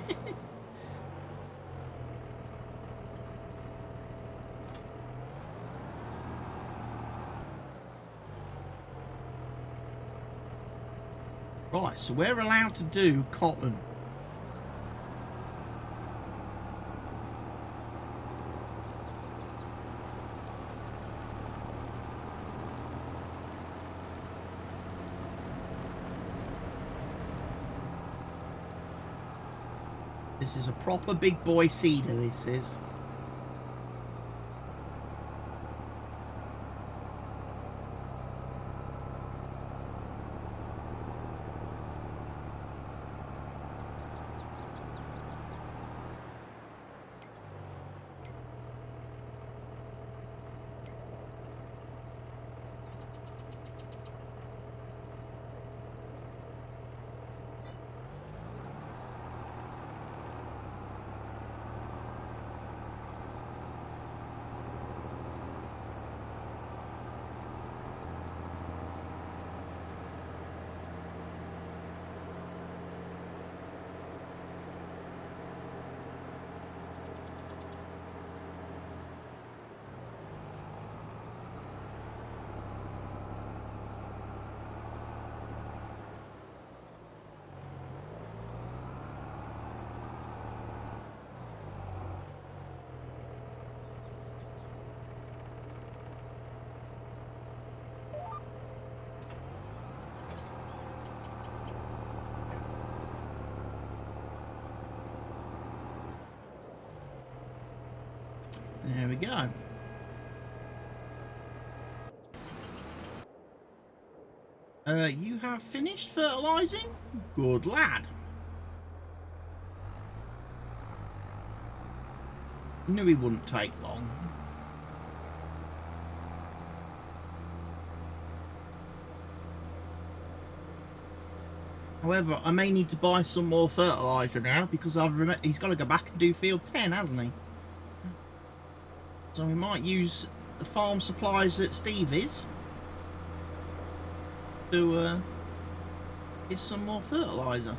Right, so we're allowed to do cotton. This is a proper big boy seeder, this is. There we go. You have finished fertilising? Good lad. Knew he wouldn't take long. However, I may need to buy some more fertiliser now because he's got to go back and do field 10, hasn't he? So we might use the farm supplies at Stevie's to get some more fertiliser.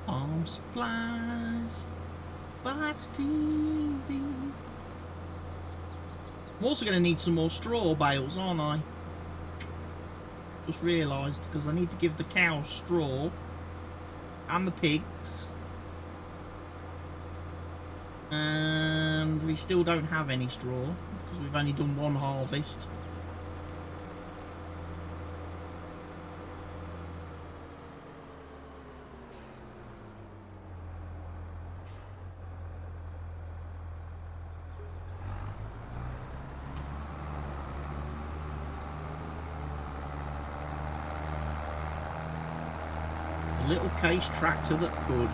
Farm supplies by Stevie. I'm also going to need some more straw bales, aren't I? Just realised, because I need to give the cows straw and the pigs, and we still don't have any straw because we've only done one harvest. Little case tractor that could.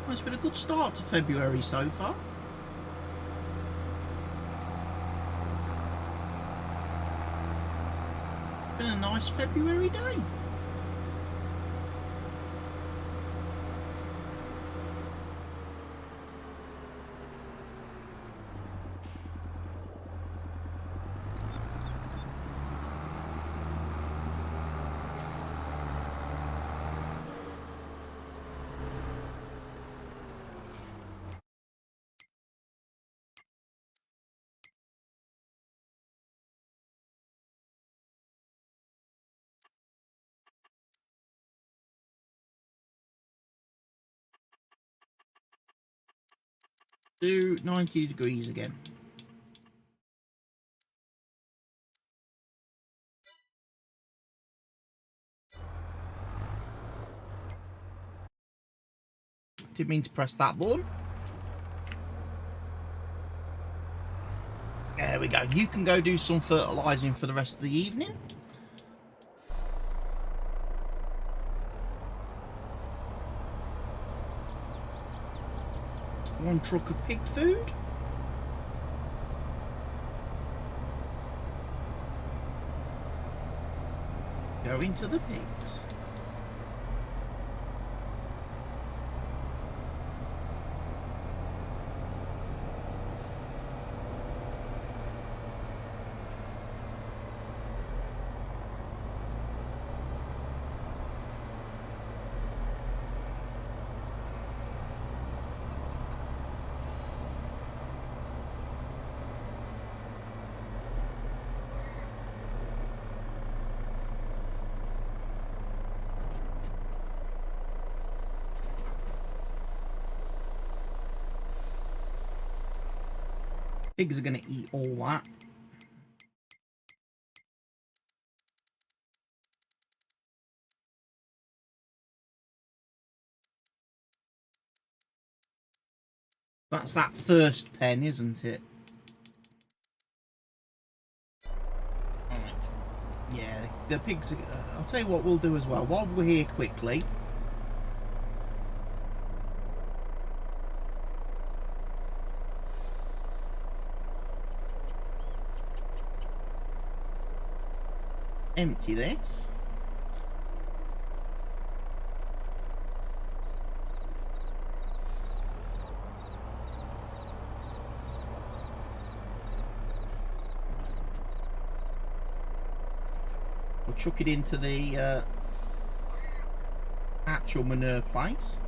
Well, it's been a good start to February so far. Been a nice February day. Do 90 degrees again. Didn't mean to press that button. There we go. You can go do some fertilising for the rest of the evening. One truck of pig food. Go into the pigs. Pigs are going to eat all that. That's that first pen, isn't it? Right. Yeah, the pigs are... I'll tell you what we'll do as well. While we're here quickly... empty this. We'll chuck it into the actual manure place.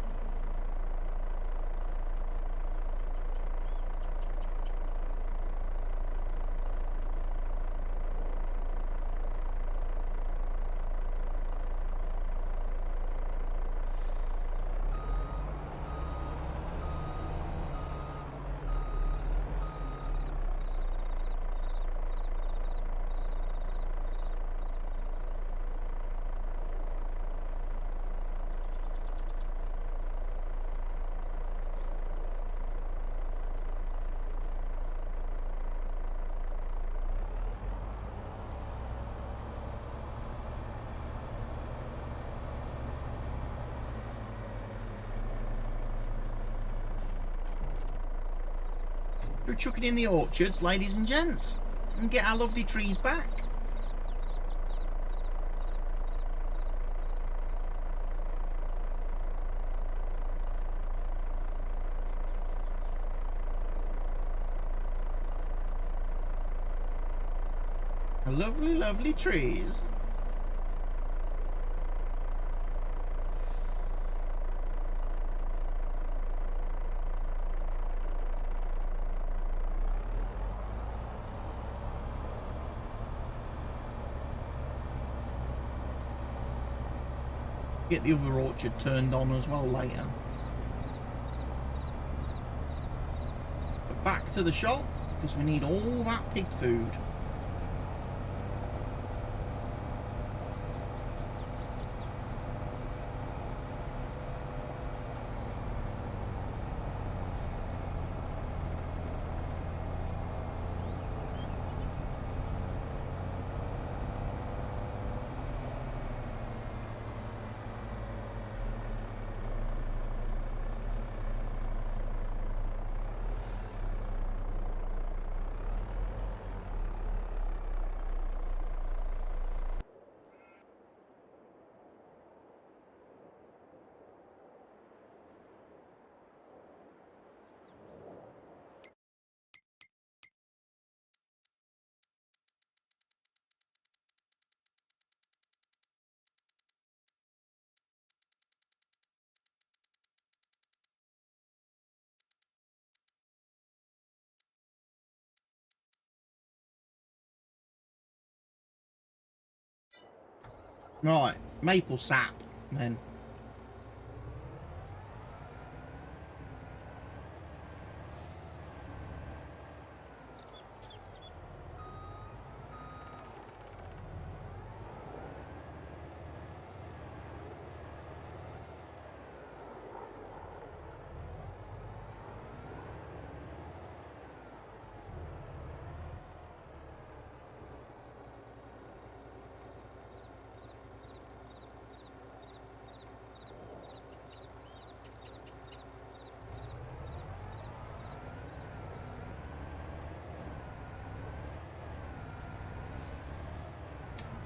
We'll chuck it in the orchards, ladies and gents, and get our lovely trees back. Lovely, lovely trees. Get the other orchard turned on as well later. But back to the shop, because we need all that pig food. Right, maple sap then.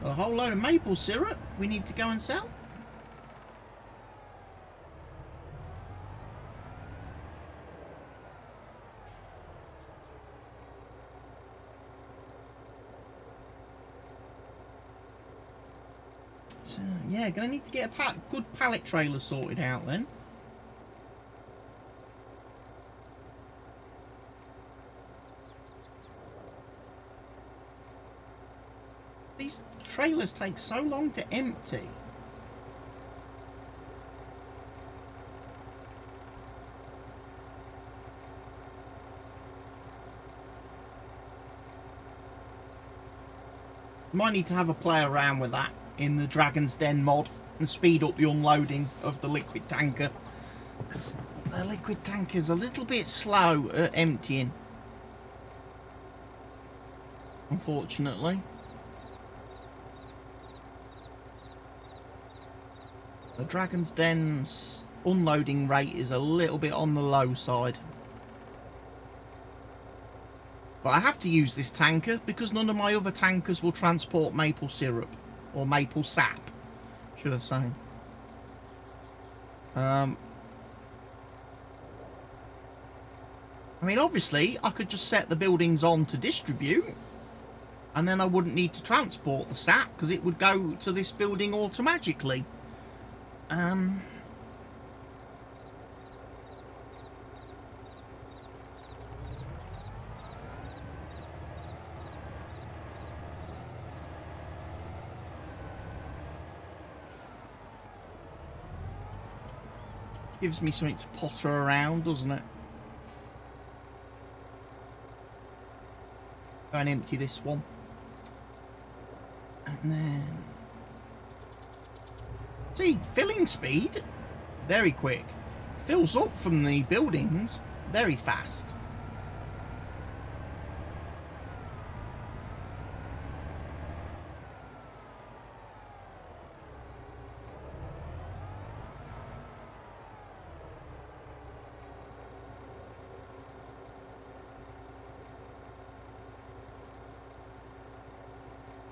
Got a whole load of maple syrup we need to go and sell. So, yeah, gonna need to get a good pallet trailer sorted out then. These trailers take so long to empty. Might need to have a play around with that in the Dragon's Den mod and speed up the unloading of the liquid tanker, because the liquid tanker is a little bit slow at emptying, unfortunately. The Dragon's Den's unloading rate is a little bit on the low side. But I have to use this tanker because none of my other tankers will transport maple syrup. Or maple sap, should I say. I mean, obviously, I could just set the buildings on to distribute. And then I wouldn't need to transport the sap because it would go to this building automatically. Gives me something to potter around, doesn't it? Go and empty this one. And then... see, filling speed, very quick. Fills up from the buildings, very fast.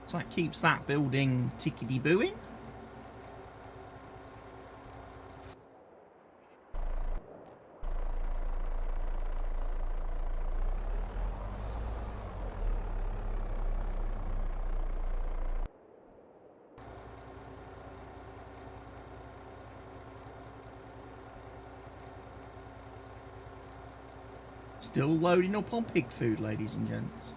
So that keeps that building tickety-booing. Still loading up on pig food, ladies and gents.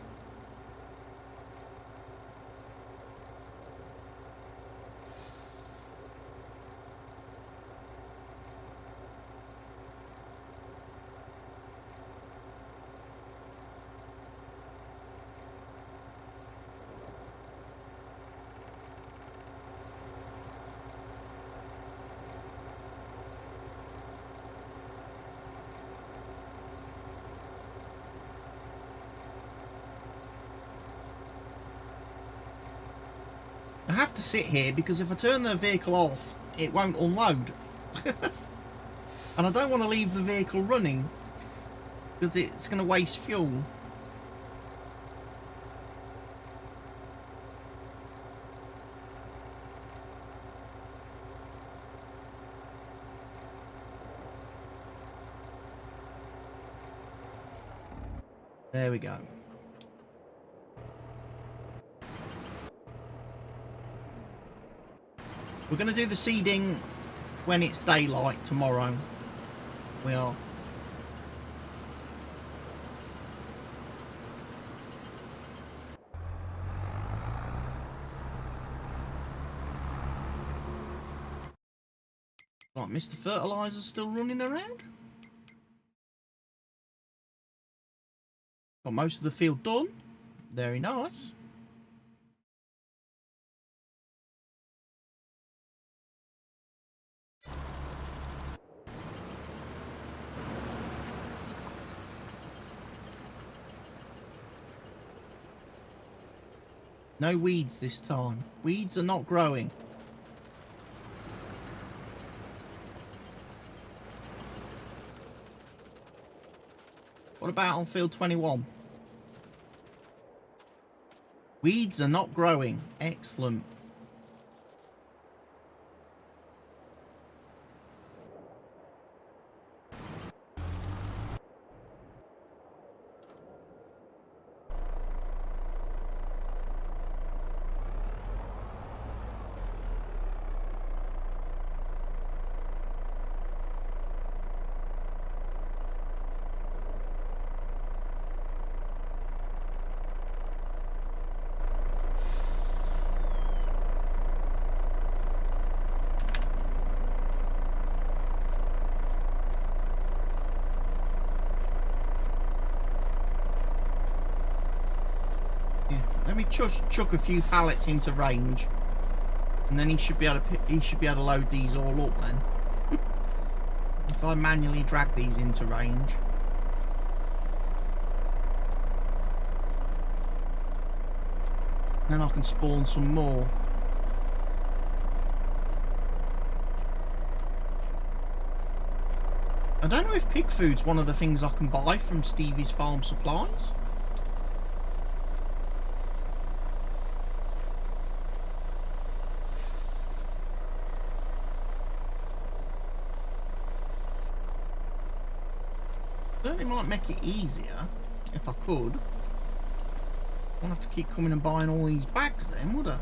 I have to sit here because if I turn the vehicle off, it won't unload. And I don't want to leave the vehicle running because it's going to waste fuel. There we go. We're going to do the seeding when it's daylight tomorrow. We are. Right, Mr. Fertilizer's still running around. Got most of the field done. Very nice. No weeds this time. Weeds are not growing. What about on field 21? Weeds are not growing. Excellent. Let me chuck a few pallets into range, and then he should be able to load these all up then. If I manually drag these into range. Then I can spawn some more. I don't know if pig food's one of the things I can buy from Stevie's Farm Supplies. Certainly might make it easier if I could. I won't have to keep coming and buying all these bags then, would I?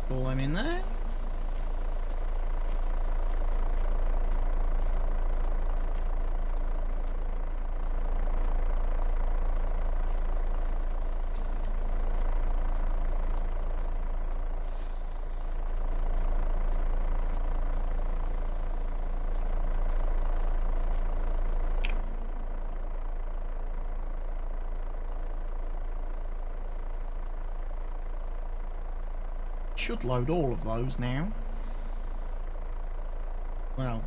All them in there. Should load all of those now. Well,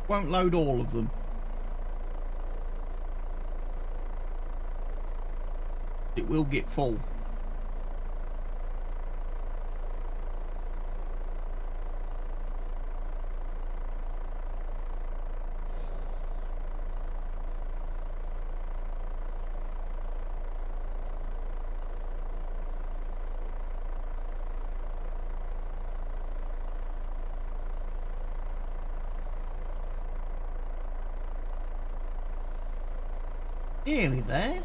won't load all of them. It will get full. Nearly there.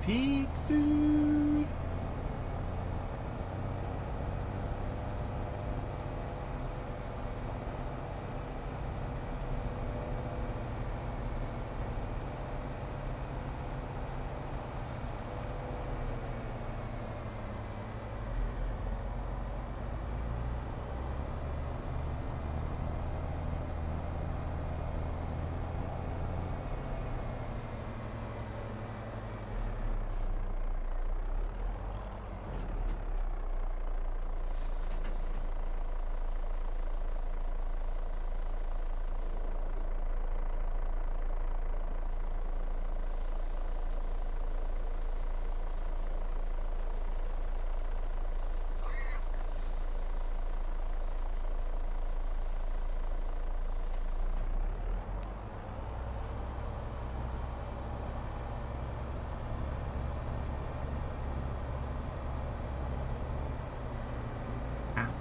Pig food.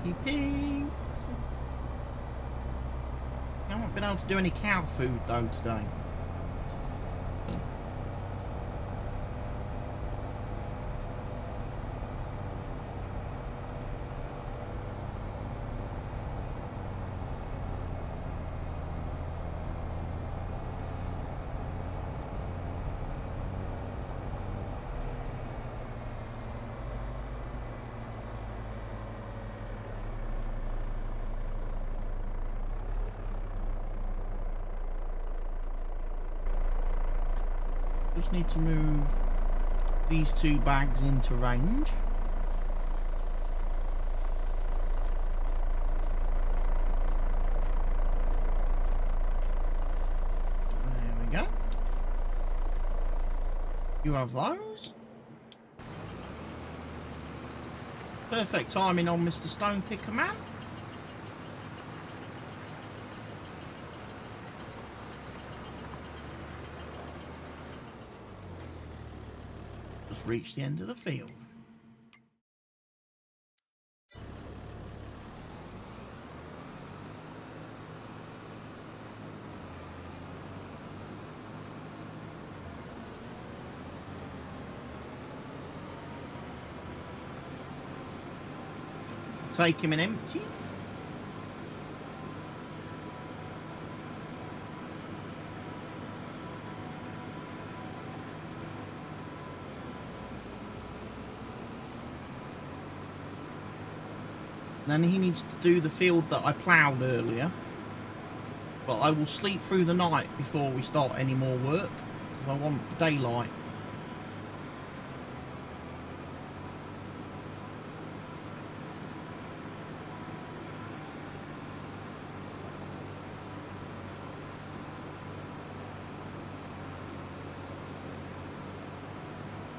You pigs. I haven't been able to do any cow food though today. Just need to move these 2 bags into range. There we go. You have those. Perfect timing on Mr. Stone Picker Man. Reach the end of the field. Take him an empty. Then he needs to do the field that I ploughed earlier. But I will sleep through the night before we start any more work. I want daylight.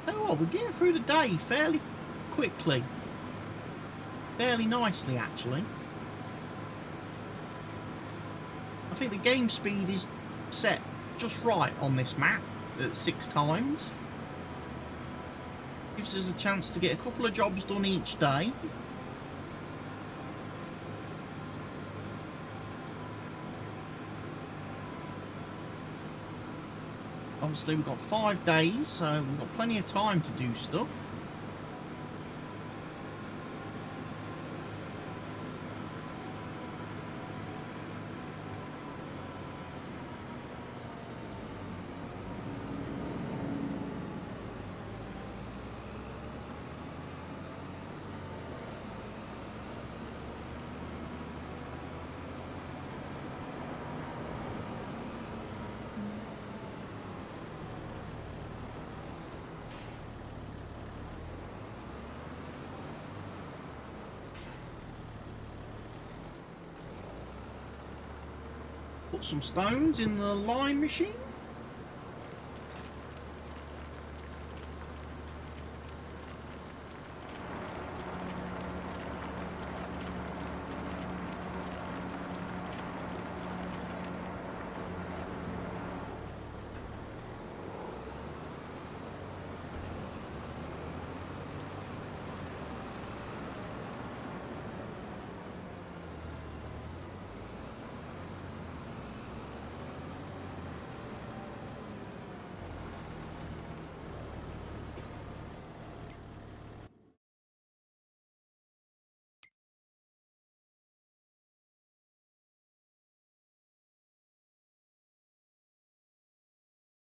Oh, we're getting through the day fairly quickly. Fairly nicely, actually. I think the game speed is set just right on this map at 6 times. Gives us a chance to get a couple of jobs done each day. Obviously we've got 5 days, so we've got plenty of time to do stuff. Put some stones in the lime machine.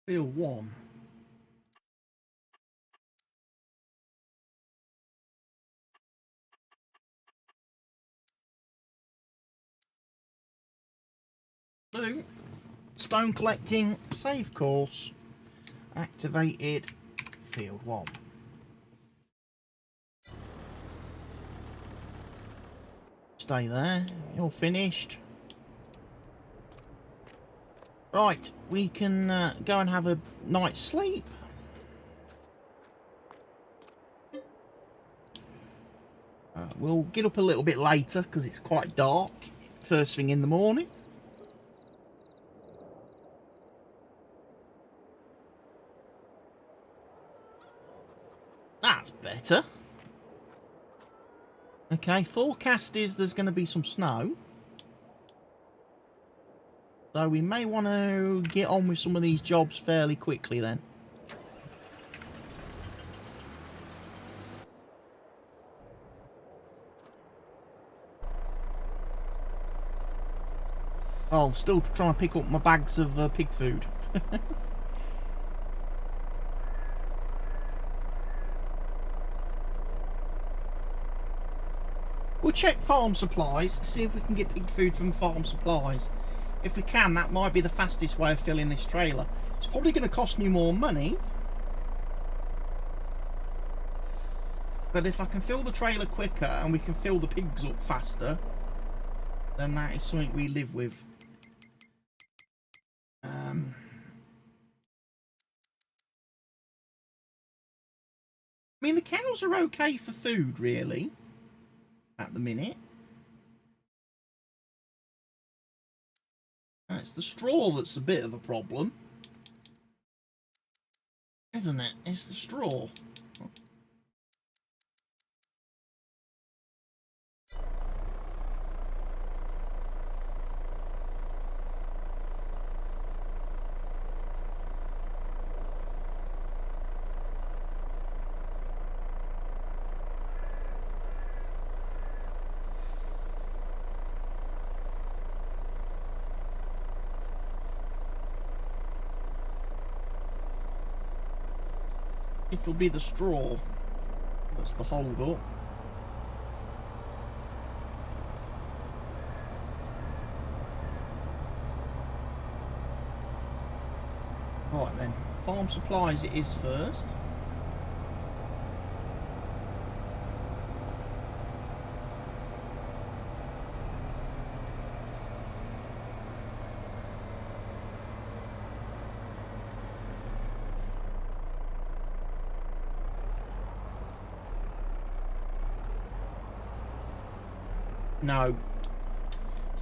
Field 1. Blue. Stone collecting, save course, activated, field 1. Stay there, you're finished. Right, we can go and have a night's sleep. We'll get up a little bit later because it's quite dark first thing in the morning. That's better. Okay, forecast is there's going to be some snow. So we may want to get on with some of these jobs fairly quickly then. Oh, still trying to pick up my bags of pig food. We'll check farm supplies, see if we can get pig food from farm supplies. If we can, that might be the fastest way of filling this trailer. It's probably going to cost me more money. But if I can fill the trailer quicker and we can fill the pigs up faster, then that is something we live with. I mean, the cows are okay for food, really, at the minute. It's the straw that's a bit of a problem, isn't it? It's the straw. It'll be the straw that's the hold up. Right then, farm supplies it is first. No, you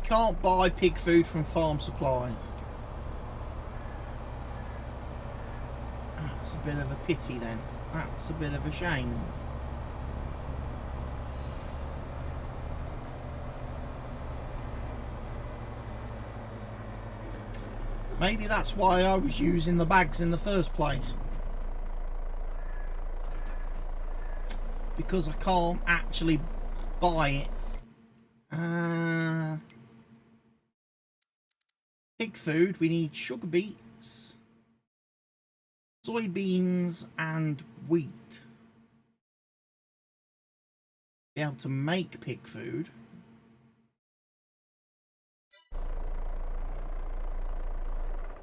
can't buy pig food from farm supplies. That's a bit of a pity then. That's a bit of a shame. Maybe that's why I was using the bags in the first place. Because I can't actually buy it. Pig food, we need sugar beets, soybeans and wheat. Be able to make pig food.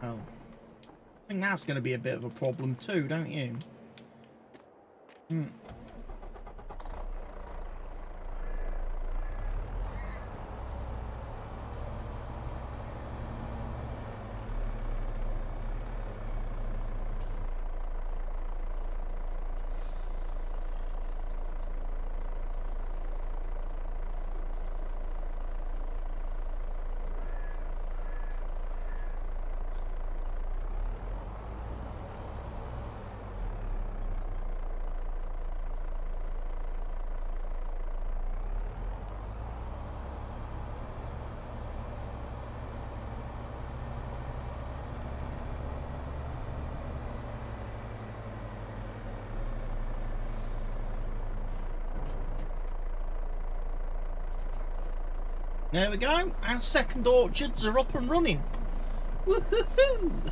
Oh, I think that's going to be a bit of a problem too, don't you? There we go, our second orchards are up and running. Woohoo!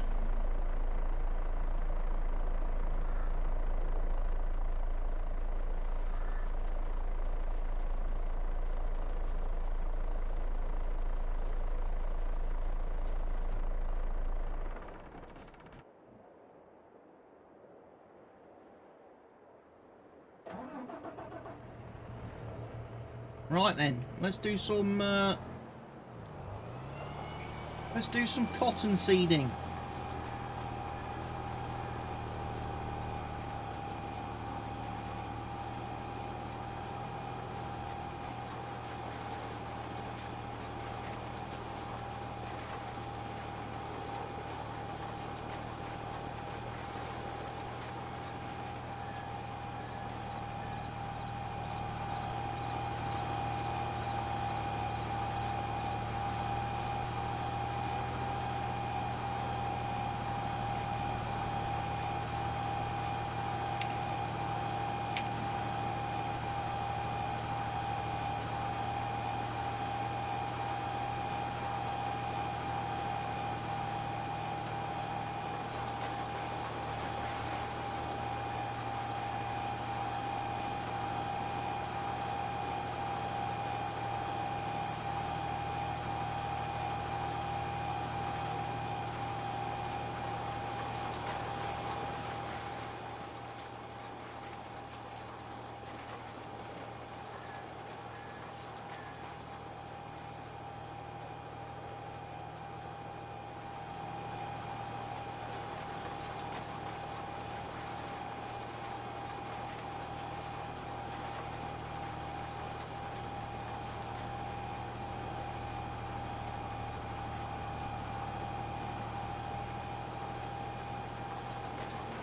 Right then, let's do some cotton seeding.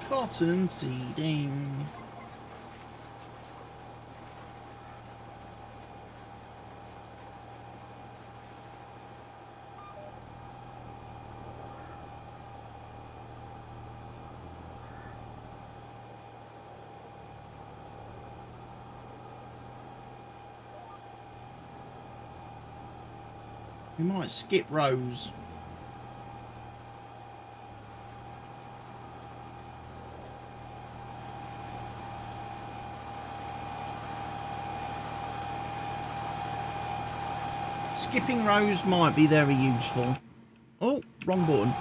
Cotton seeding. We might skip rows. Skipping rows might be very useful. Oh, wrong button.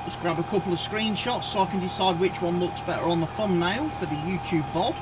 Just grab a couple of screenshots so I can decide which one looks better on the thumbnail for the YouTube VOD.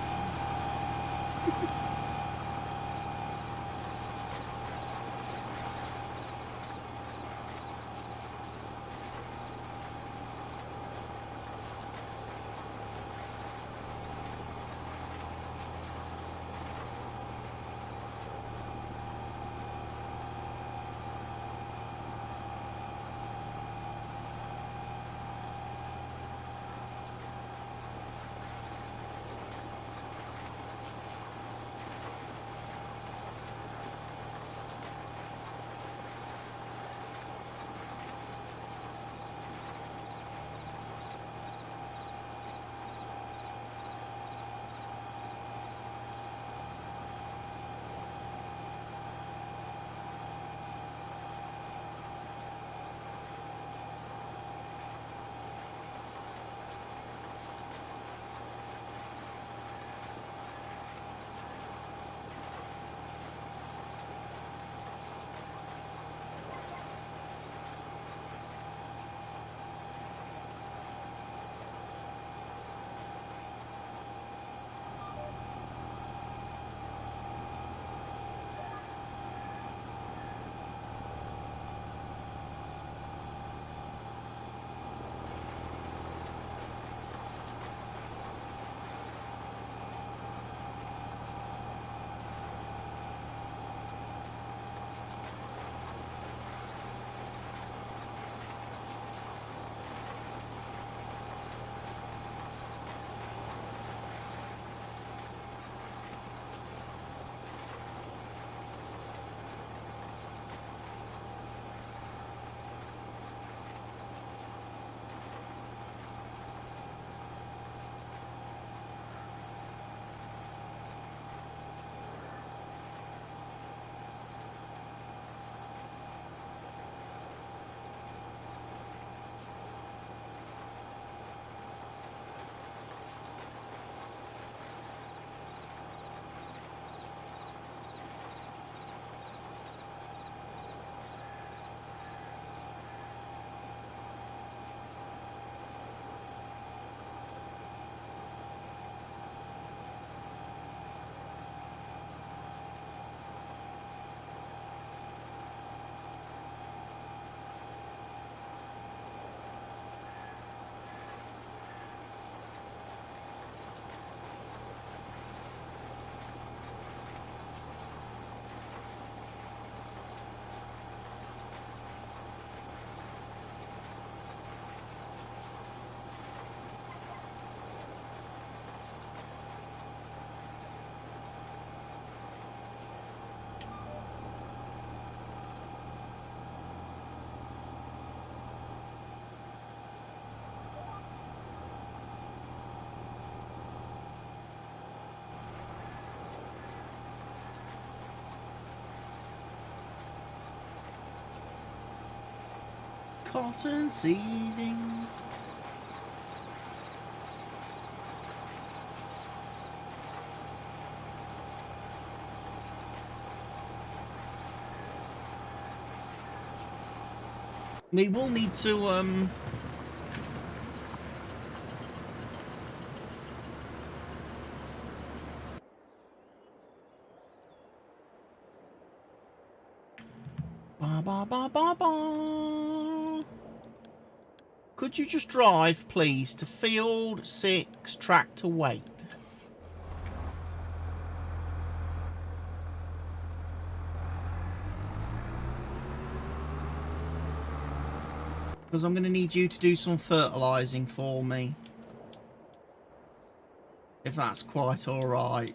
Cotton seeding. We will need to ba ba ba ba ba. Could you just drive, please, to field 6, tractor wait? Because I'm going to need you to do some fertilising for me. If that's quite alright.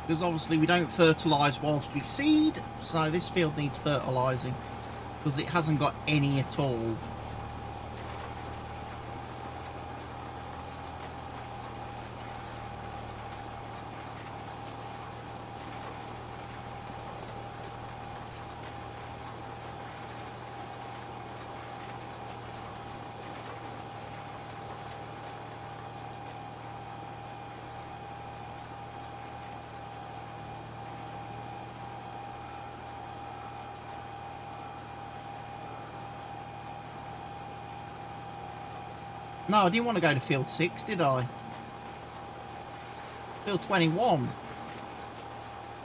Because obviously we don't fertilise whilst we seed, so this field needs fertilising. Because it hasn't got any at all. No, I didn't want to go to field 6, did I? Field 21.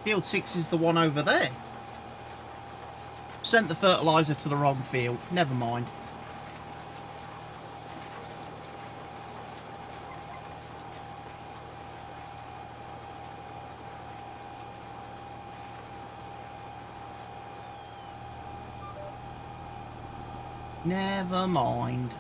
Field 6 is the one over there. Sent the fertiliser to the wrong field. Never mind. Never mind.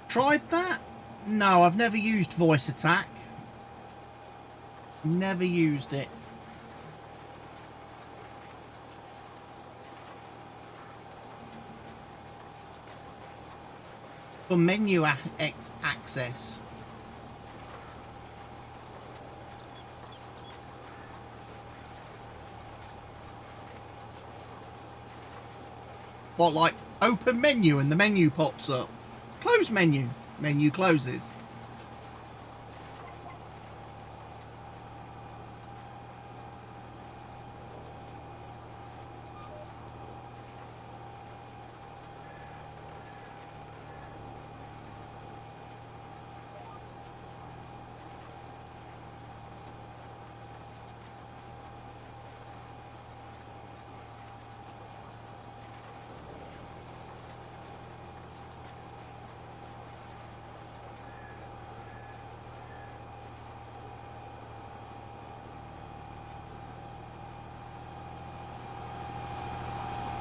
Tried that? No, I've never used voice attack. Never used it. For menu access. What, like open menu and the menu pops up? Close menu. Menu closes.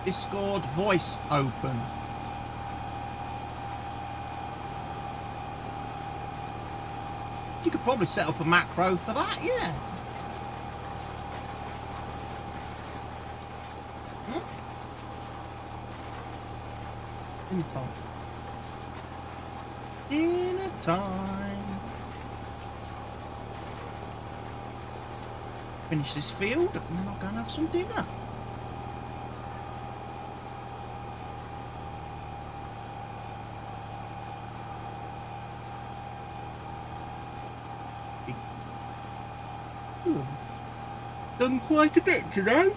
Discord voice open. You could probably set up a macro for that, yeah. Info. Dinner time. Finish this field and then I'll go and have some dinner. Done quite a bit today.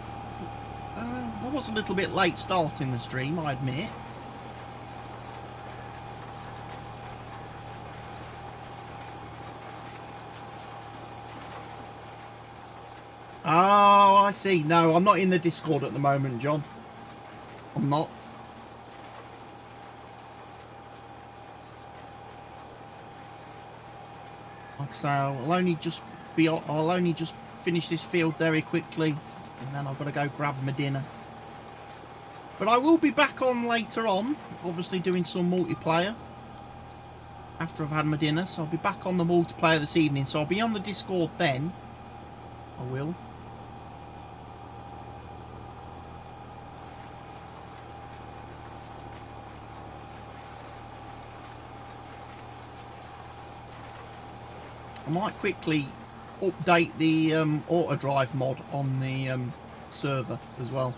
I was a little bit late starting the stream, I admit. Oh, I see. No, I'm not in the Discord at the moment, John. I'm not. Like I say, I'll only just finish this field very quickly, and then I've got to go grab my dinner. But I will be back on later on, obviously doing some multiplayer after I've had my dinner. So I'll be back on the multiplayer this evening. So I'll be on the Discord then. I will. I might quickly update the auto drive mod on the server as well.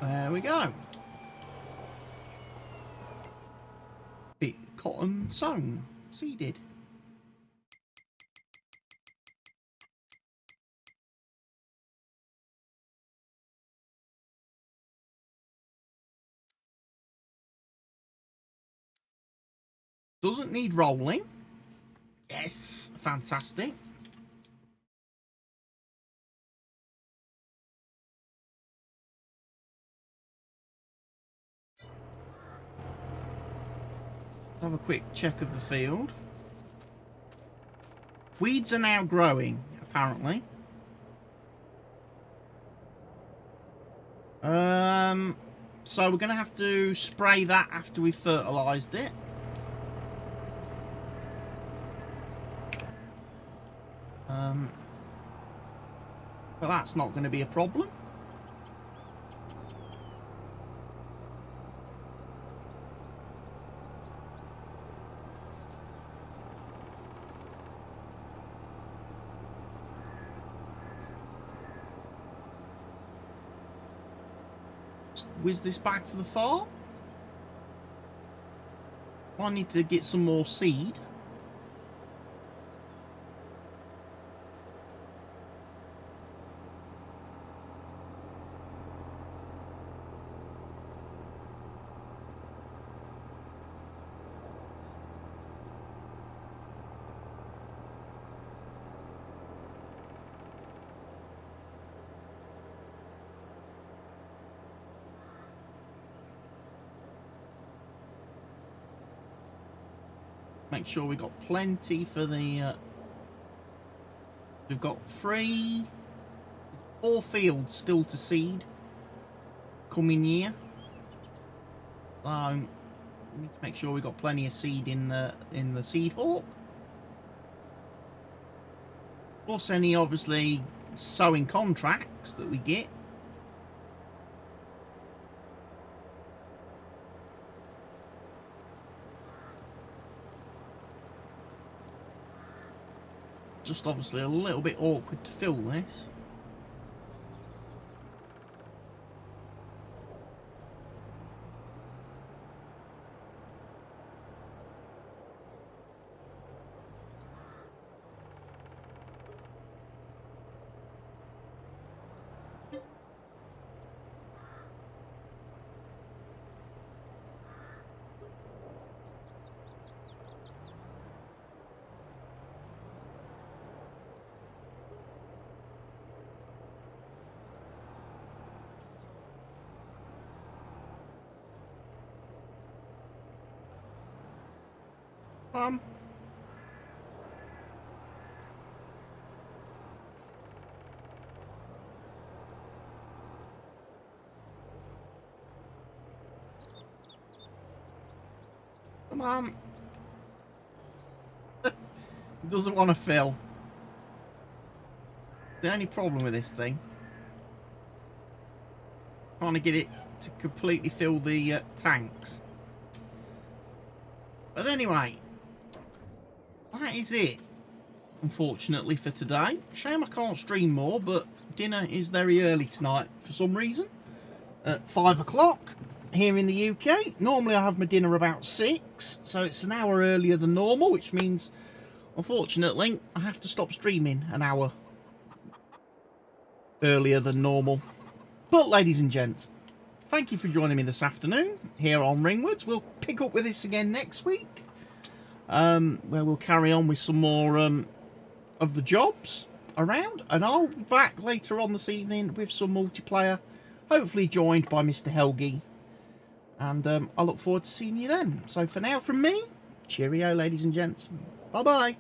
There we go. Bit cotton sown, seeded. Doesn't need rolling. Yes, fantastic. Have a quick check of the field. Weeds are now growing, apparently. So we're going to have to spray that after we've fertilised it. But that's not going to be a problem. Whiz this back to the farm. I need to get some more seed. Make sure we got plenty for the. We've got 4 fields still to seed coming year. So we need to make sure we got plenty of seed in the seed hawk. Plus any obviously sowing contracts that we get. Just obviously a little bit awkward to fill this. Come on. It doesn't want to fill. The only problem with this thing, trying to get it to completely fill the tanks. But anyway, that is it, unfortunately, for today. Shame I can't stream more, but dinner is very early tonight for some reason. At 5 o'clock here in the UK. Normally I have my dinner about 6, so it's an hour earlier than normal, which means, unfortunately, I have to stop streaming an hour earlier than normal. But, ladies and gents, thank you for joining me this afternoon here on Ringwoods. We'll pick up with this again next week, where we'll carry on with some more of the jobs around, and I'll be back later on this evening with some multiplayer, hopefully joined by Mr. Helgi, and I look forward to seeing you then. So for now, from me, cheerio, ladies and gents. Bye bye.